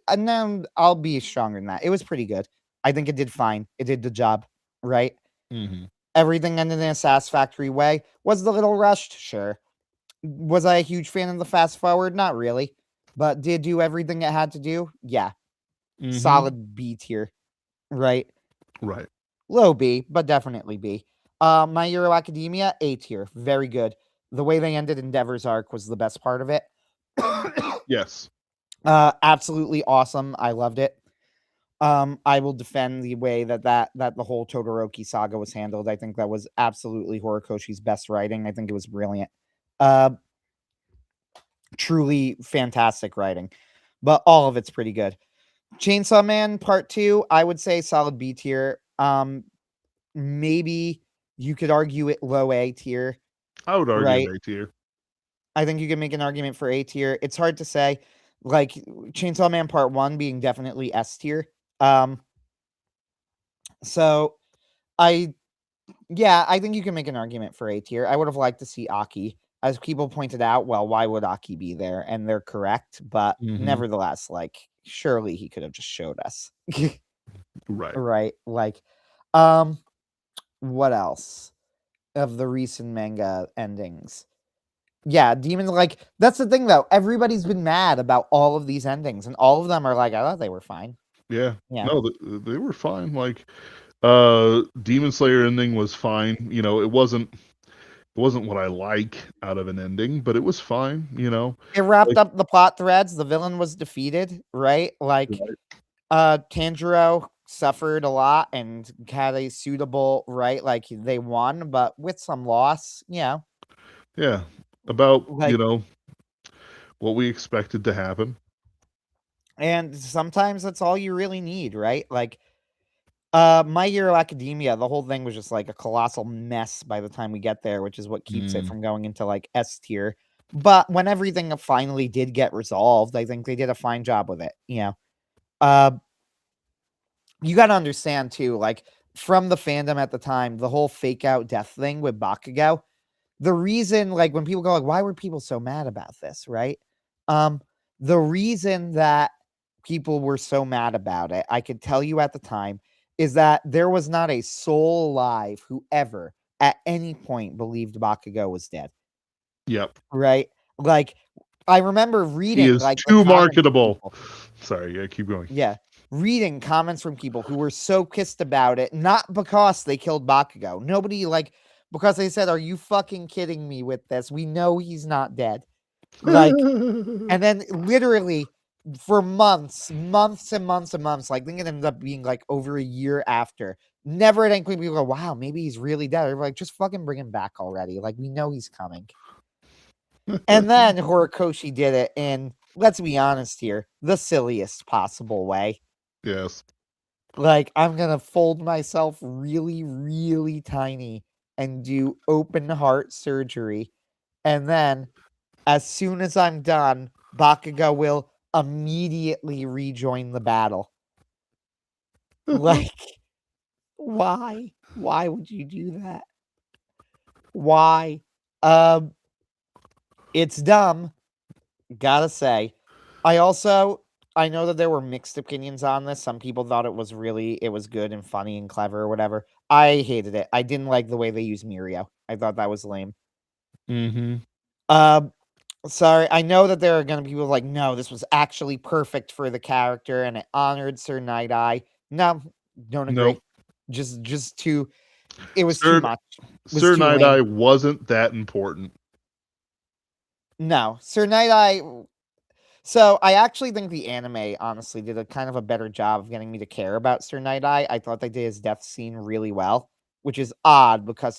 and then I'll be stronger than that. It was pretty good. I think it did fine. It did the job, right? Hmm. Everything ended in a satisfactory way. Was it a little rushed? Sure. Was I a huge fan of the fast forward? Not really. But did do everything it had to do? Yeah. Hmm. Solid B tier, right? Right. Low B, but definitely B. My Hero Academia, A tier. Very good. The way they ended Endeavor's arc was the best part of it. Yes. Absolutely awesome. I loved it. I will defend the way that the whole Todoroki saga was handled. I think that was absolutely Horikoshi's best writing. I think it was brilliant. Uh, Truly fantastic writing. But all of it's pretty good. Chainsaw Man Part 2, I would say solid B tier. Maybe you could argue it low A tier, I would argue right? A tier. I think you can make an argument for A tier. It's hard to say. Like Chainsaw Man Part 1 being definitely S tier. Um, so I yeah, I think you can make an argument for A tier. I would have liked to see Aki. As people pointed out, well, why would Aki be there? And they're correct, but Hmm. nevertheless, like surely he could have just showed us. Right. Right? Like um what else of the recent manga endings? Yeah, Demon like that's the thing though. Everybody's been mad about all of these endings, and all of them are like, I thought they were fine. Yeah. Yeah. No, they were fine. Like, Demon Slayer ending was fine. It wasn't what I like out of an ending, but it was fine. It wrapped Like, up the plot threads. The villain was defeated, right? Like right. Tanjiro suffered a lot and had a suitable right, like they won, but with some loss, Yeah. About, like what we expected to happen. and sometimes that's all you really need, right? Like My Hero Academia, the whole thing was just like a colossal mess by the time we get there, which is what keeps it Mm, from going into like S tier. But when everything finally did get resolved, I think they did a fine job with it. Uh you got to understand too, like from the fandom at the time, the whole fake out death thing with Bakugo, the reason like when people go like why were people so mad about this, right? Um the reason that people were so mad about it, I could tell you at the time, is that there was not a soul alive who ever at any point believed Bakugo was dead, yep. right? Like I remember He reading is like the too comments from marketable. people. Sorry, yeah, keep going. Yeah. Reading comments from people who were so pissed about it, not because they killed Bakugo. Nobody like because they said, "Are you fucking kidding me with this? We know he's not dead." Like, and then literally for months, months and months and months, like I think it ended up being like over a year after. Never at any point people go, "Wow, maybe he's really dead." They're like, "Just fucking bring him back already." Like we know he's coming. And then Horikoshi did it in, let's be honest here, the silliest possible way. Yes. Like, I'm gonna fold myself really, really tiny and do open heart surgery. And then, as soon as I'm done, Bakugo will immediately rejoin the battle. Like, Why? Why would you do that? Why? Um, it's dumb, gotta say. I know that there were mixed opinions on this. Some people thought it was good and funny and clever or whatever. I hated it. I didn't like the way they used Mirio. I thought that was lame. Mm-hmm. Um, sorry, I know that there are gonna be people like, no, this was actually perfect for the character and it honored Sir Night Eye. No, don't agree. Nope. Just too it was too Sir much. It was Sir too Night lame. Eye wasn't that important. No, Sir Night Eye. So I actually think the anime honestly did a kind of a better job of getting me to care about Sir Night Eye. I thought they did his death scene really well, which is odd because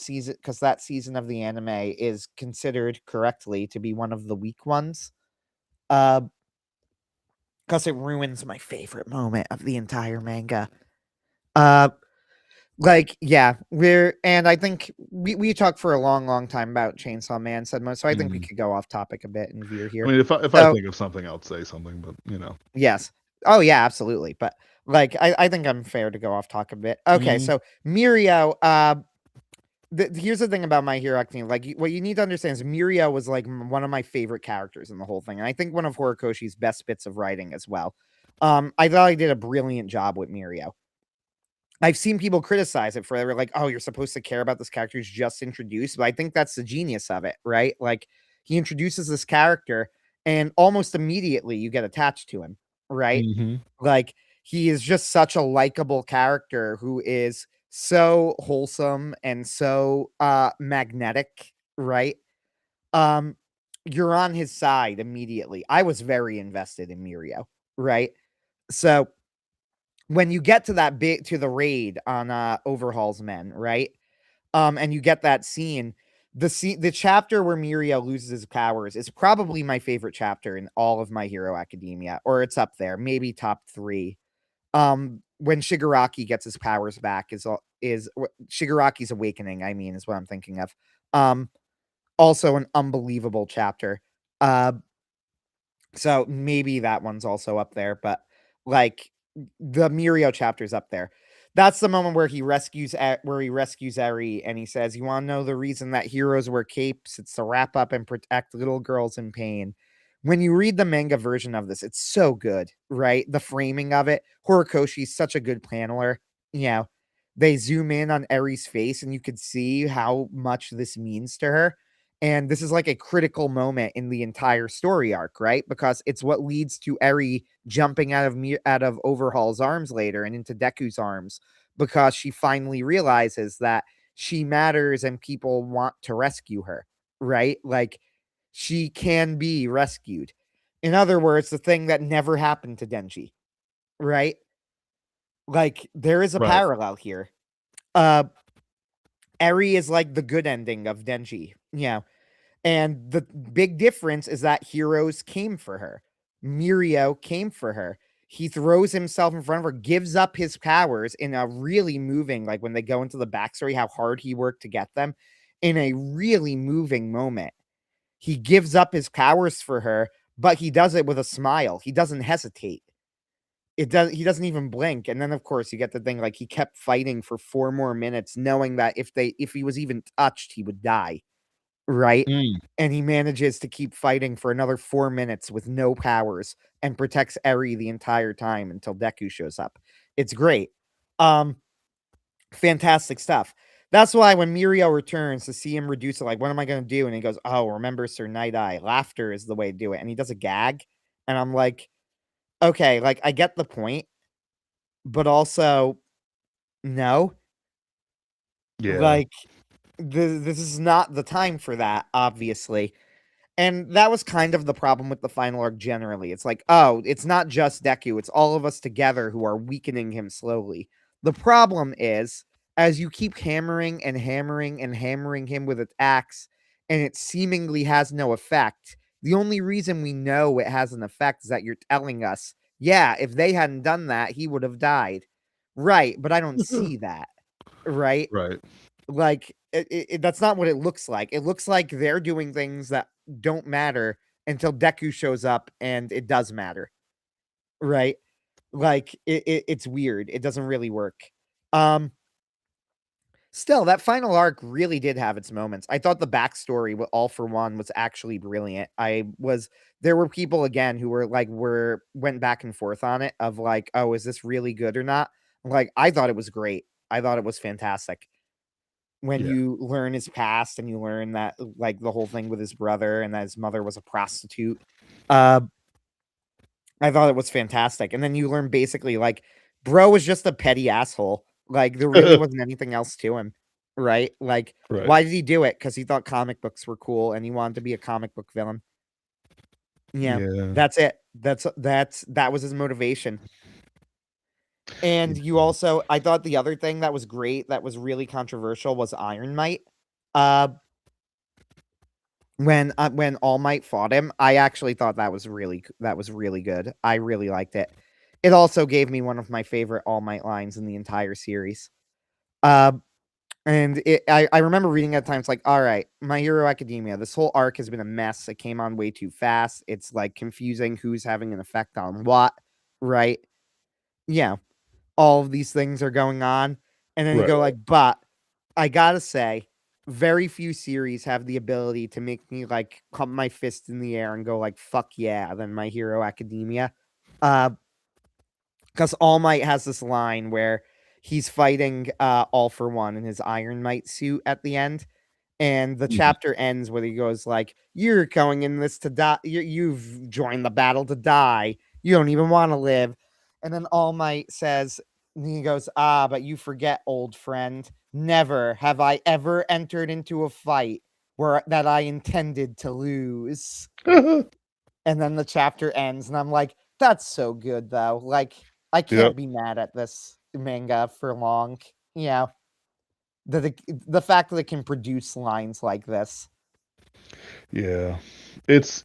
that season of the anime is considered correctly to be one of the weak ones. Because it ruins my favorite moment of the entire manga. Uh yeah, I think we talked for a long, long time about Chainsawman, Sedmo, so I think we could go off topic a bit and veer I here. mean, if I So think of something, I'll say something, but yes. Oh yeah, absolutely. But I think I'm fair to go off talk a bit. Okay, Mhm. so Mirio, here's the thing about My Hero Academia. Like, what you need to understand is Mirio was like one of my favorite characters in the whole thing, and I think one of Horikoshi's best bits of writing as well. I thought he did a brilliant job with Mirio. I've seen people criticize it for they were like, "Oh, you're supposed to care about this character who's just introduced," but I think that's the genius of it, right? Like, he introduces this character, and almost immediately you get attached to him, right? Mhm. Like, he is just such a likable character who is so wholesome and so magnetic, right? Um, you're on his side immediately. I was very invested in Mirio, right? So when you get to the raid on Overhaul's men, right? And you get that scene, the chapter where Mirio loses his powers is probably my favorite chapter in all of My Hero Academia, or it's up there, maybe top 3. When Shigaraki gets his powers back is Shigaraki's awakening, I mean, is what I'm thinking of. Um, Also an unbelievable chapter. Uh, so maybe that one's also up there, but like the Mirio chapter's up there. That's the moment where he rescues Eri and he says, "You want to know the reason that heroes wear capes? It's to wrap up and protect little girls in pain." When you read the manga version of this, it's so good, right? The framing of it. Horikoshi's such a good paneler. You know, they zoom in on Eri's face and you could see how much this means to her. And this is like a critical moment in the entire story arc, right? Because it's what leads to Eri jumping out of Overhaul's arms later and into Deku's arms, because she finally realizes that she matters and people want to rescue her, right? Like, she can be rescued. In other words, the thing that never happened to Denji, right? Like, there is a Right. parallel here. Uh Eri is like the good ending of Denji. Yeah. And the big difference is that heroes came for her. Mirio came for her. He throws himself in front of her, gives up his powers in a really moving, like when they go into the backstory, how hard he worked to get them, in a really moving moment. He gives up his powers for her, but he does it with a smile. He doesn't hesitate. He doesn't even blink. And then of course you get the thing like he kept fighting for 4 more minutes, knowing that if he was even touched, he would die. Right? Mm. And he manages to keep fighting for another 4 minutes with no powers and protects Eri the entire time until Deku shows up. It's great. Um, Fantastic stuff. That's why when Mirio returns to see him reduce it, like, what am I gonna do? And he goes, "Oh, remember Sir Night Eye. Laughter is the way to do it." And he does a gag. And I'm like, okay, like I get the point, but also no. Yeah. Like, this is not the time for that, obviously. And that was kind of the problem with the final arc generally. It's like, oh, it's not just Deku, it's all of us together who are weakening him slowly. The problem is, as you keep hammering and hammering and hammering him with its axe, and it seemingly has no effect, the only reason we know it has an effect is that you're telling us, yeah, if they hadn't done that, he would have died. Right, but I don't see that. Right? Right. Like, that's not what it looks like. It looks like they're doing things that don't matter until Deku shows up and it does matter, right? Like, it's weird. It doesn't really work. Um, Still, that final arc really did have its moments. I thought the backstory with All for One was actually brilliant. There were people again who went back and forth on it of like, oh, is this really good or not? Like, I thought it was great. I thought it was fantastic. When Yeah. you learn his past and you learn that like the whole thing with his brother and that his mother was a prostitute. Uh I thought it was fantastic. And then you learn basically like bro was just a petty asshole. Like there really wasn't anything else to him, right? Like Right. why did he do it? Because he thought comic books were cool and he wanted to be a comic book villain. Yeah, Yeah. that's it. That was his motivation. And you also, I thought the other thing that was great, that was really controversial, was Iron Might. Uh, when All Might fought him, I actually thought that was really good. I really liked it. It also gave me one of my favorite All Might lines in the entire series. Uh, I remember reading at times like, all right, My Hero Academia, this whole arc has been a mess. It came on way too fast. It's like confusing who's having an effect on what, right? Yeah, all of these things are going on. And then you Right. go like, but I gotta say, very few series have the ability to make me like pump my fist in the air and go like, fuck yeah, than My Hero Academia. Uh, because All Might has this line where he's fighting All for One in his Iron Might suit at the end. And the Mhm. chapter ends where he goes like, "You're going in this to die. You've joined the battle to die. You don't even want to live." And then All Might says, and he goes, "Ah, but you forget, old friend. Never have I ever entered into a fight where that I intended to lose." And then the chapter ends, and I'm like, "That's so good, though. Like, I Yep. can't be mad at this manga for long. You know, the fact that it can produce lines like this." Yeah. It's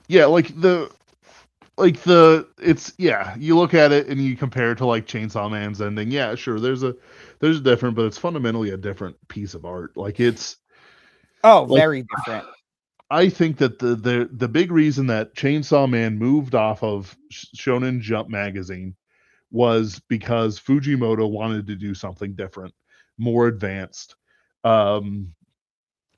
yeah, it's yeah, you look at it and you compare it to like Chainsaw Man's ending. Yeah, sure, there's a different, but it's fundamentally a different piece of art. Like it's Oh, like very different. I think that the big reason that Chainsaw Man moved off of Shonen Jump magazine was because Fujimoto wanted to do something different, more advanced. Um,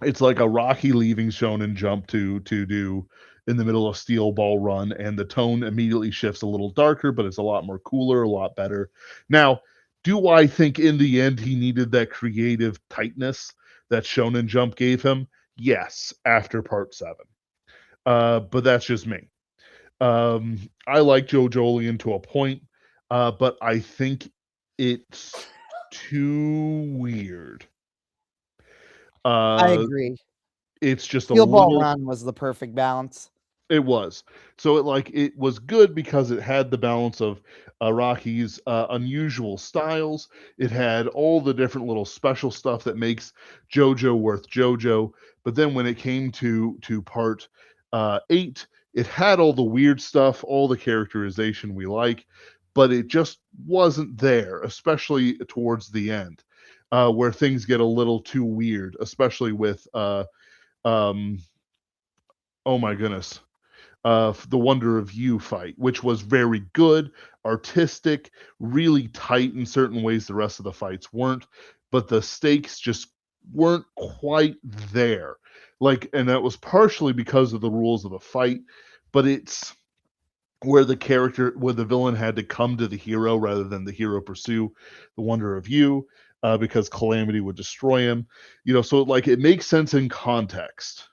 it's like a Rocky leaving Shonen Jump to do in the middle of Steel Ball Run, and the tone immediately shifts a little darker, but it's a lot more cooler, a lot better. Now, do I think in the end he needed that creative tightness that Shonen Jump gave him? Yes, after part 7. But that's just me. I like Joe Jolian to a point, but I think it's too weird. I Uh, agree. it's just a Steel Ball little. Run was the perfect balance. It was. So it was good because it had the balance of Rocky's unusual styles. It had all the different little special stuff that makes JoJo worth JoJo. But then when it came to part 8, it had all the weird stuff, all the characterization we like, but it just wasn't there, especially towards the end, where things get a little too weird, especially with um, oh my goodness, the Wonder of You fight, which was very good, artistic, really tight in certain ways the rest of the fights weren't, but the stakes just weren't quite there. Like, and that was partially because of the rules of the fight, but it's where the villain had to come to the hero rather than the hero pursue the Wonder of You, because Calamity would destroy him. So like it makes sense in context,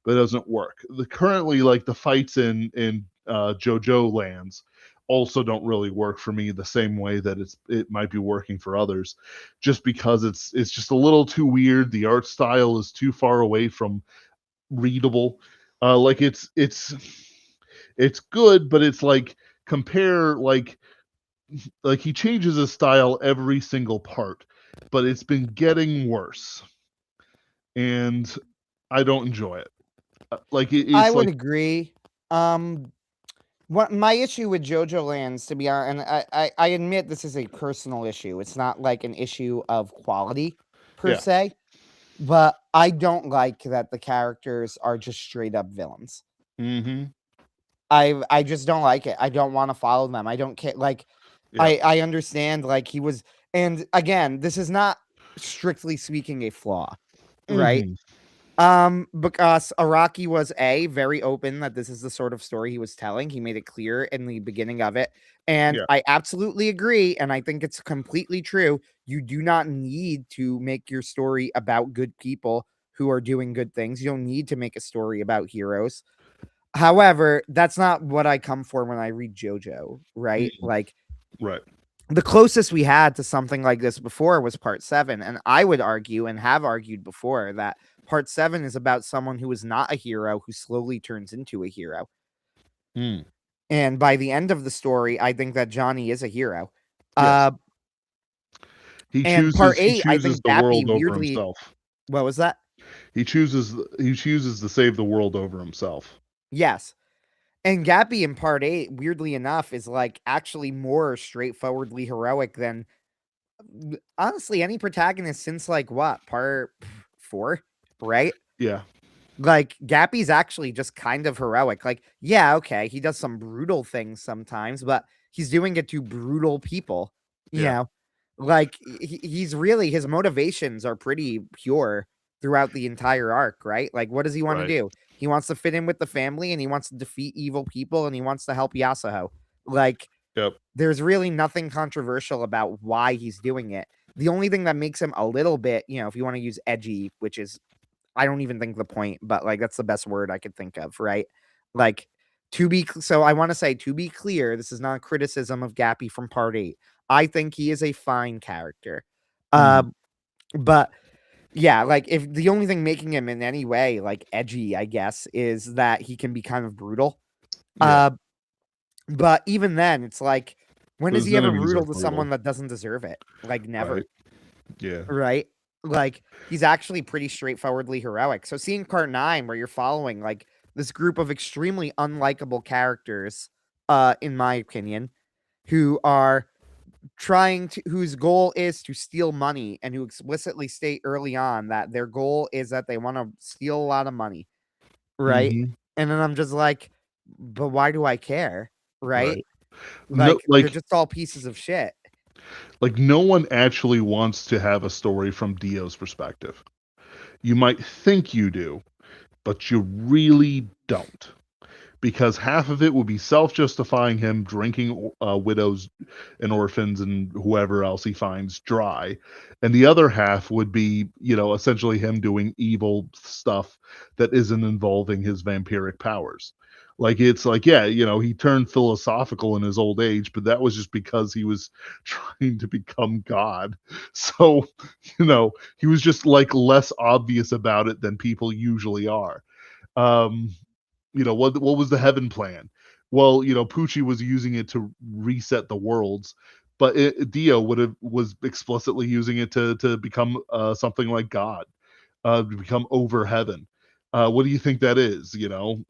but it doesn't work. Currently, like the fights in JoJo lands also don't really work for me the same way that it might be working for others, just because it's just a little too weird. The art style is too far away from readable. Like it's good, but it's like compare like he changes his style every single part, but it's been getting worse, and I don't enjoy it. I It's would like agree. Um, what my issue with JoJo Lands, to be honest, and I admit this is a personal issue. It's not like an issue of quality per yeah. se, but I don't like that the characters are just straight up villains. Mm-hmm. I just don't like it. I don't want to follow them. I don't care. Like Yeah. I understand. Like he was, and again, this is not. strictly speaking, a flaw, right? Mhm. Because Araki was very open that this is the sort of story he was telling. He made it clear in the beginning of it. And Yeah. I absolutely agree. And I think it's completely true. You do not need to make your story about good people who are doing good things. You don't need to make a story about heroes. However, that's not what I come for when I read JoJo, right? Mhm. Like, Right. the closest we had to something like this before was part 7, and I would argue and have argued before that part 7 is about someone who is not a hero who slowly turns into a hero. Mm. And by the end of the story, I think that Johnny is a hero. Yes. uh He and part chooses he 8, I chooses think the Dappy world over weirdly, himself. what was that? He chooses to save the world over himself. Yes. And Gappy in part 8, weirdly enough, is like actually more straightforwardly heroic than honestly any protagonist since like what, part 4, right? Yeah. Like, Gappy's actually just kind of heroic. Like, yeah, okay, he does some brutal things sometimes, but he's doing it to brutal people, you Yeah. know? Like, he's really, his motivations are pretty pure throughout the entire arc, right? Like, what does he want to Right. do? He wants to fit in with the family and he wants to defeat evil people and he wants to help Yasuho. Like, Yep. there's really nothing controversial about why he's doing it. The only thing that makes him a little bit, if you want to use edgy, which is I don't even think the point, but like that's the best word I could think of, right? Like so I want to say to be clear, this is not a criticism of Gappy from part 8. I think he is a fine character. Uh Mhm. but yeah, like if the only thing making him in any way like edgy, I guess, is that he can be kind of brutal. Yeah. Uh but even then it's like when But is his he ever enemies are brutal to brutal. someone that doesn't deserve it? Like Right. never. Yeah. Right? Like, he's actually pretty straightforwardly heroic. So seeing part 9 where you're following, like, this group of extremely unlikable characters, in my opinion, who are whose goal is to steal money and who explicitly state early on that their goal is that they wanna steal a lot of money, right? Mhm. And then I'm just like, "But why do I care?" Right? Right. No, Like, they're just all pieces of shit. no one actually wants to have a story from Dio's perspective. You might think you do, but you really don't. Because half of it will be self-justifying him drinking widows and orphans and whoever else he finds dry, and the other half would be, essentially him doing evil stuff that isn't involving his vampiric powers. Like it's like, yeah, he turned philosophical in his old age, but that was just because he was trying to become God. So, he was just like less obvious about it than people usually are. Um, what was the heaven plan? Well, Poochie was using it to reset the worlds, but Dio was explicitly using it to become something like God, to become over heaven. What do you think that is?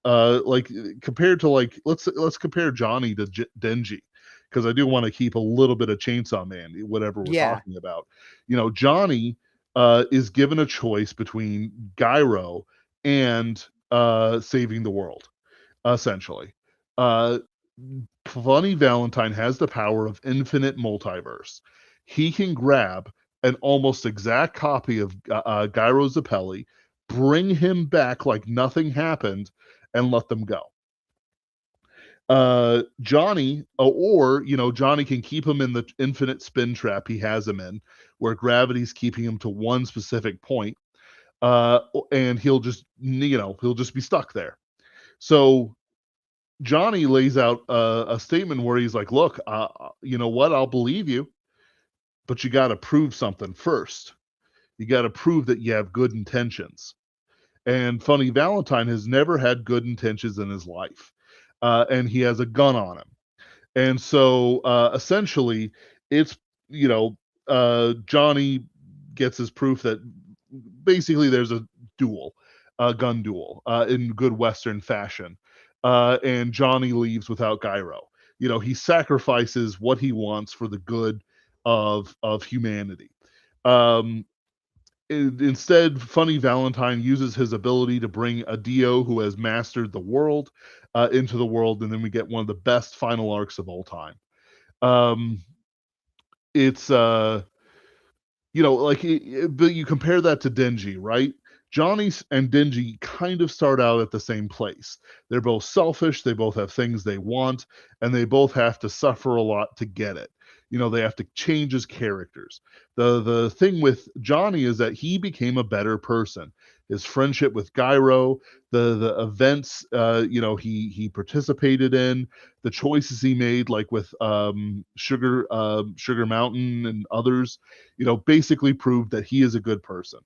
Like compared to like let's compare Johnny to Denji, because I do want to keep a little bit of Chainsaw Man, whatever we're Yeah. talking about. Johnny is given a choice between Gyro and saving the world, essentially. Uh, Funny Valentine has the power of infinite multiverse. He can grab an almost exact copy of Gyro Zappelli, bring him back like nothing happened, and let them go. Johnny, Johnny can keep him in the infinite spin trap he has him in, where gravity's keeping him to one specific point, uh, and he'll just be stuck there. So Johnny lays out a statement where he's like, "Look, you know what? I'll believe you, but you got to prove something first. You got to prove that you have good intentions." And Funny Valentine has never had good intentions in his life, and he has a gun on him. And so essentially, it's Johnny gets his proof that basically there's a gun duel, in good Western fashion, and Johnny leaves without Gyro. He sacrifices what he wants for the good of humanity. Um, Instead, Funny Valentine uses his ability to bring a Dio who has mastered the world into the world, and then we get one of the best final arcs of all time. Um, it's but you compare that to Denji, right? Johnny and Denji kind of start out at the same place. They're both selfish, they both have things they want, and they both have to suffer a lot to get it. They have to change his characters. The thing with Johnny is that he became a better person. His friendship with Gyro, the events he participated in, the choices he made, like with Sugar Mountain and others, basically proved that he is a good person.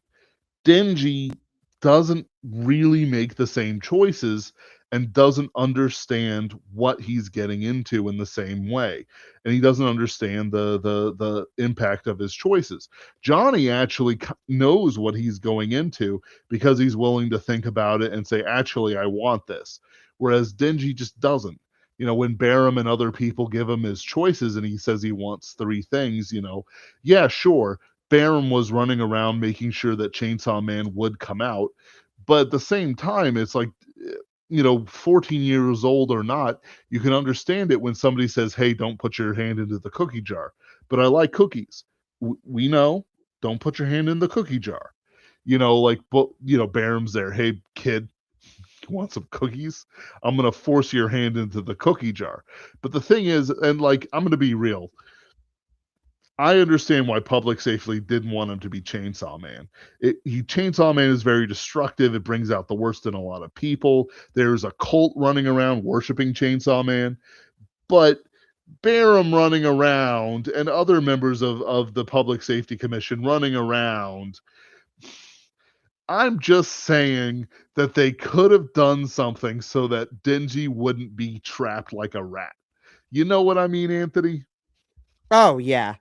Denji doesn't really make the same choices and doesn't understand what he's getting into in the same way, and he doesn't understand the impact of his choices. Johnny actually knows what he's going into because he's willing to think about it and say, actually, I want this, whereas Denji just doesn't. When Barham and other people give him his choices and he says he wants three things, yeah, sure, Barham was running around making sure that Chainsawman would come out. But at the same time, it's like, 14 years old or not, you can understand it when somebody says, hey, don't put your hand into the cookie jar. But I like cookies. We know, don't put your hand in the cookie jar. Barham's there. Hey, kid, want some cookies? I'm going to force your hand into the cookie jar. But the thing is, and I'm going to be real, I understand why Public Safely didn't want him to be Chainsaw Man. Chainsaw Man is very destructive. It brings out the worst in a lot of people. There's a cult running around worshiping Chainsaw Man, but Barham running around and other members of the Public Safety Commission running around. I'm just saying that they could have done something so that Denji wouldn't be trapped like a rat. You know what I mean, Anthony? Oh yeah.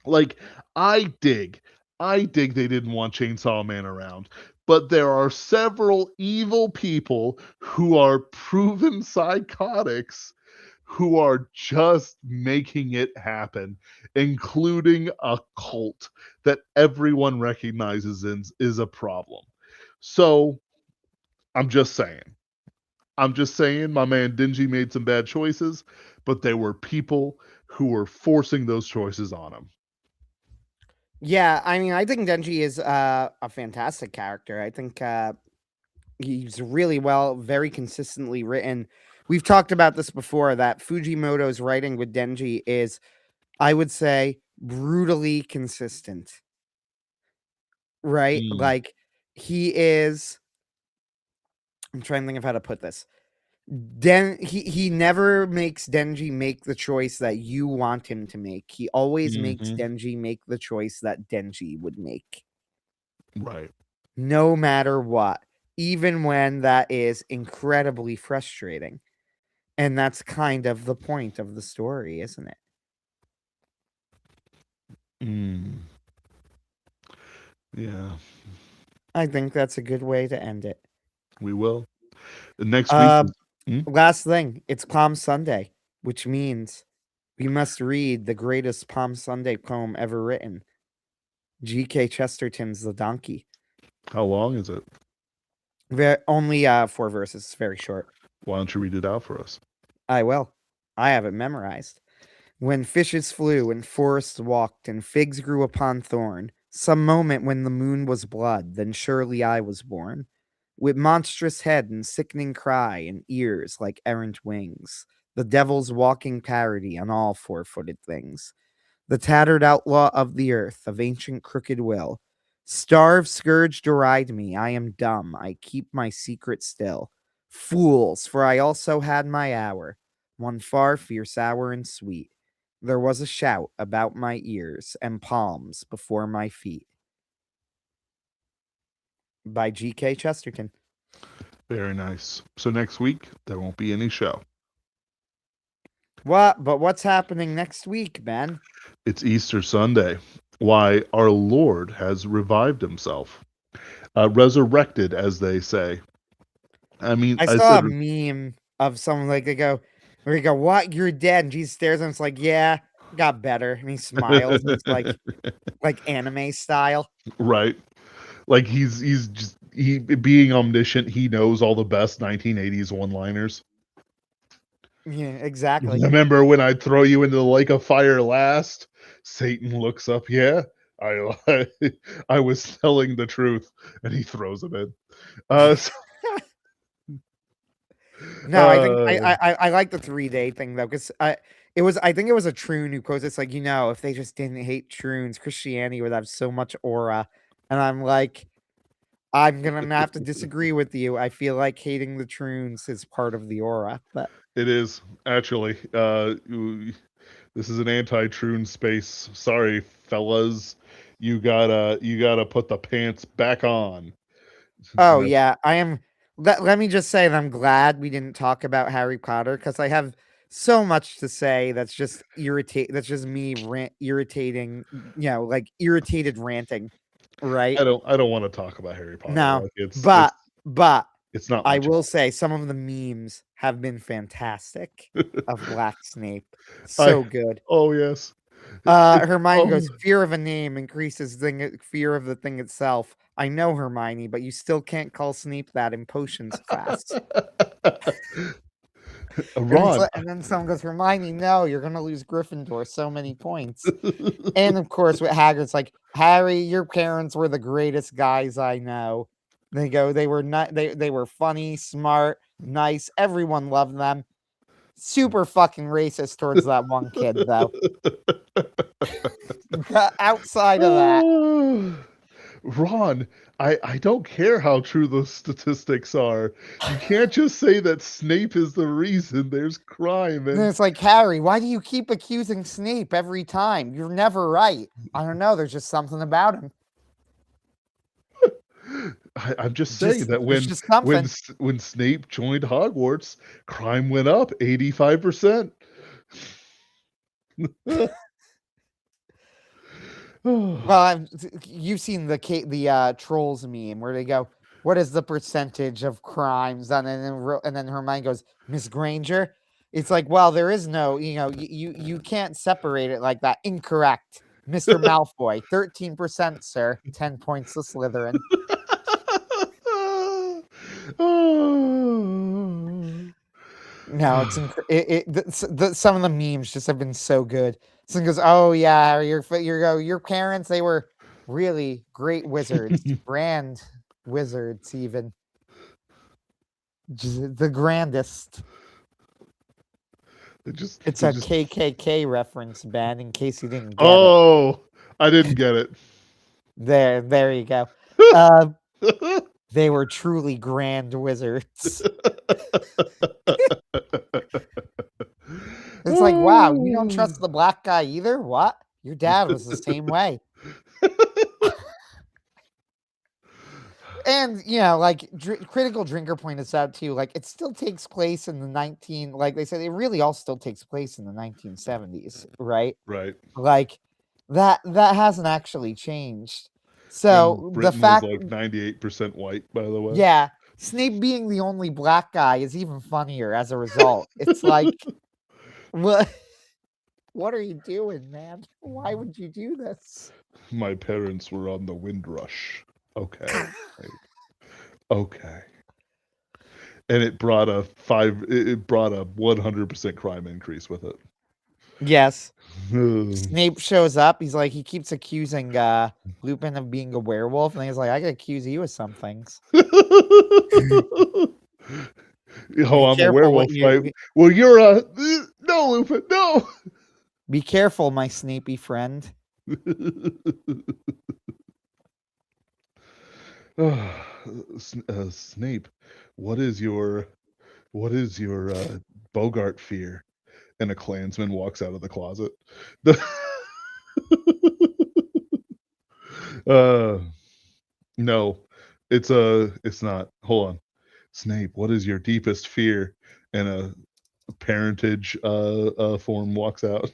Like, I dig. I dig they didn't want Chainsaw Man around. But there are several evil people who are proven psychotics who are just making it happen, including a cult that everyone recognizes is a problem. So I'm just saying. I'm just saying my man Dingy made some bad choices, but there were people who were forcing those choices on him. Yeah, I mean, I think Denji is a fantastic character. I think he's really very consistently written. We've talked about this before that Fujimoto's writing with Denji is, I would say, brutally consistent. Right? Mm, Like he is I'm trying to think of how to put this. He never makes Denji make the choice that you want him to make. He always makes hmm. Denji make the choice that Denji would make. Right. No matter what, even when that is incredibly frustrating. And that's kind of the point of the story, isn't it? Mm. Yeah, I think that's a good way to end it. we will. The next week Uh, is. Mm? Last thing, it's Palm Sunday, which means we must read the greatest Palm Sunday poem ever written, G.K. Chesterton's The Donkey. How long is it? Only 4 verses. It's very short. Why don't you read it out for us? I will. I have it memorized. When fishes flew and forests walked and figs grew upon thorn, some moment when the moon was blood, then surely I was born. With monstrous head and sickening cry and ears like errant wings, the devil's walking parody on all 4-footed things. The tattered outlaw of the earth, of ancient crooked will. Starve, scourge, deride me, I am dumb, I keep my secret still. Fools, for I also had my hour, one far fierce hour and sweet. There was a shout about my ears, and palms before my feet. By G.K. Chesterton. Very nice. So next week, there won't be any show. What? But what's happening next week, Ben? It's Easter Sunday. Why, our Lord has revived himself. Resurrected, as they say. I mean, I I saw said, a meme of someone like where they go, "What? You're dead?" And Jesus stares at him. It's like, "Yeah, got better." And he smiles. And it's like anime style. right. Like he's just he being omniscient, he knows all the best 1980s one-liners. Yeah, exactly. Remember when I throw you into the lake of fire last? Satan looks up, yeah. I I was telling the truth, and he throws him in. So, No, I think uh, I like the 3-day thing though, because I think it was a troon who posted, it's like, if they just didn't hate troons, Christianity would have so much aura. And I'm like, I'm gonna have to disagree with you. I feel like hating the troons is part of the aura, but it is actually. This is an anti-troon space. Sorry, fellas. You gotta put the pants back on. oh Uh, yeah, I am. Let me just say that I'm glad we didn't talk about Harry Potter because I have so much to say that's just That's just me irritating. Like irritated ranting, right? I don't want to talk about Harry Potter. No, Like but but it's not my I job. will say some of the memes have been fantastic of Black Snape. I So good. oh yes. It, Hermione oh goes, fear of a name increases fear of the thing itself. I know, Hermione, but you still can't call Snape that in potions class. Ron. And then someone goes, Hermione, no, you're gonna lose Gryffindor so many points. And of course, with Hagrid's like, Harry, your parents were the greatest guys I know. They go, they were not, they were funny, smart, nice. Everyone loved them. Super fucking racist towards that one kid, though. Outside of that, Ron, I don't care how true those statistics are. You can't just say that Snape is the reason there's crime and and it's like, Harry, why do you keep accusing Snape every time? You're never right. I don't know. There's just something about him. I'm just saying that There's just something. when Snape joined Hogwarts, crime went up 85%. Well, you've seen the trolls meme where they go, "What is the percentage of crimes?" And then Hermione goes, "Miss Granger." It's like, well, there is no, you can't separate it like that. Incorrect, Mr. Malfoy, 13%, sir. 10 points to Slytherin. No, it's some of the memes just have been so good. Someone goes, "Oh yeah, your parents, they were really great wizards, grand wizards, even just the grandest." It's they a just KKK reference, Ben, in case you didn't get it. Oh, I didn't get it. There you go. Uh, they were truly grand wizards. It's like, wow, you don't trust the black guy either? What? Your dad was the same way. And like Critical Drinker pointed out too, like it still takes place in the like they said, it really all still takes place in the 1970s, right? Right. Like that hasn't actually changed. When So the Britain was fact, like 98% white, by the way. yeah, Snape being the only black guy is even funnier as a result. It's like, what? What are you doing, man? Why would you do this? My parents were on the Windrush. Okay. Okay. And it brought a 100% crime increase with it. Yes. Snape shows up. He's like, he keeps accusing Lupin of being a werewolf, and he's like, I could accuse you of some things. Oh, Be I'm a careful what werewolf, right? Well, you're a no, Lupin, no. Be careful, my Snapey friend. Snape, what is your Bogart fear? And a Klansman walks out of the closet. uh, no, it's not. Hold on, Snape. What is your deepest fear? And a parentage form walks out.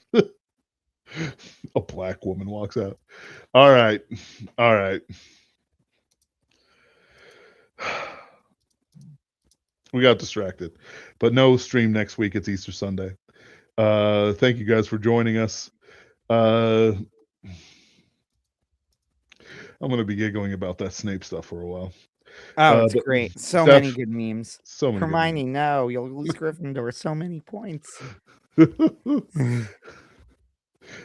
A black woman walks out. All right, all right. We got distracted, but no stream next week. It's Easter Sunday. Thank you guys for joining us. I'm gonna be giggling about that Snape stuff for a while. Oh, it's But great. So many good memes. so many Hermione, no, you'll lose Gryffindor so many points.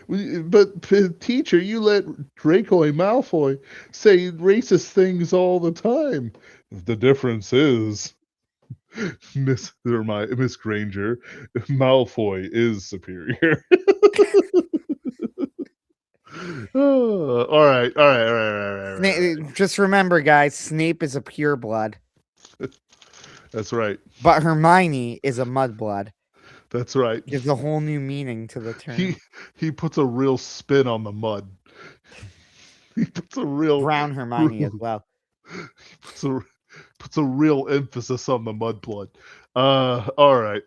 But teacher, you let Draco Malfoy say racist things all the time. The difference is, Miss Granger, Malfoy is superior. All right. Just remember, guys, Snape is a pureblood, That's right. but Hermione is a mudblood. That's right. Gives a whole new meaning to the term. He puts a real spin on the mud. He puts a real Brown Hermione as well. He puts a real emphasis on the mudblood. All right.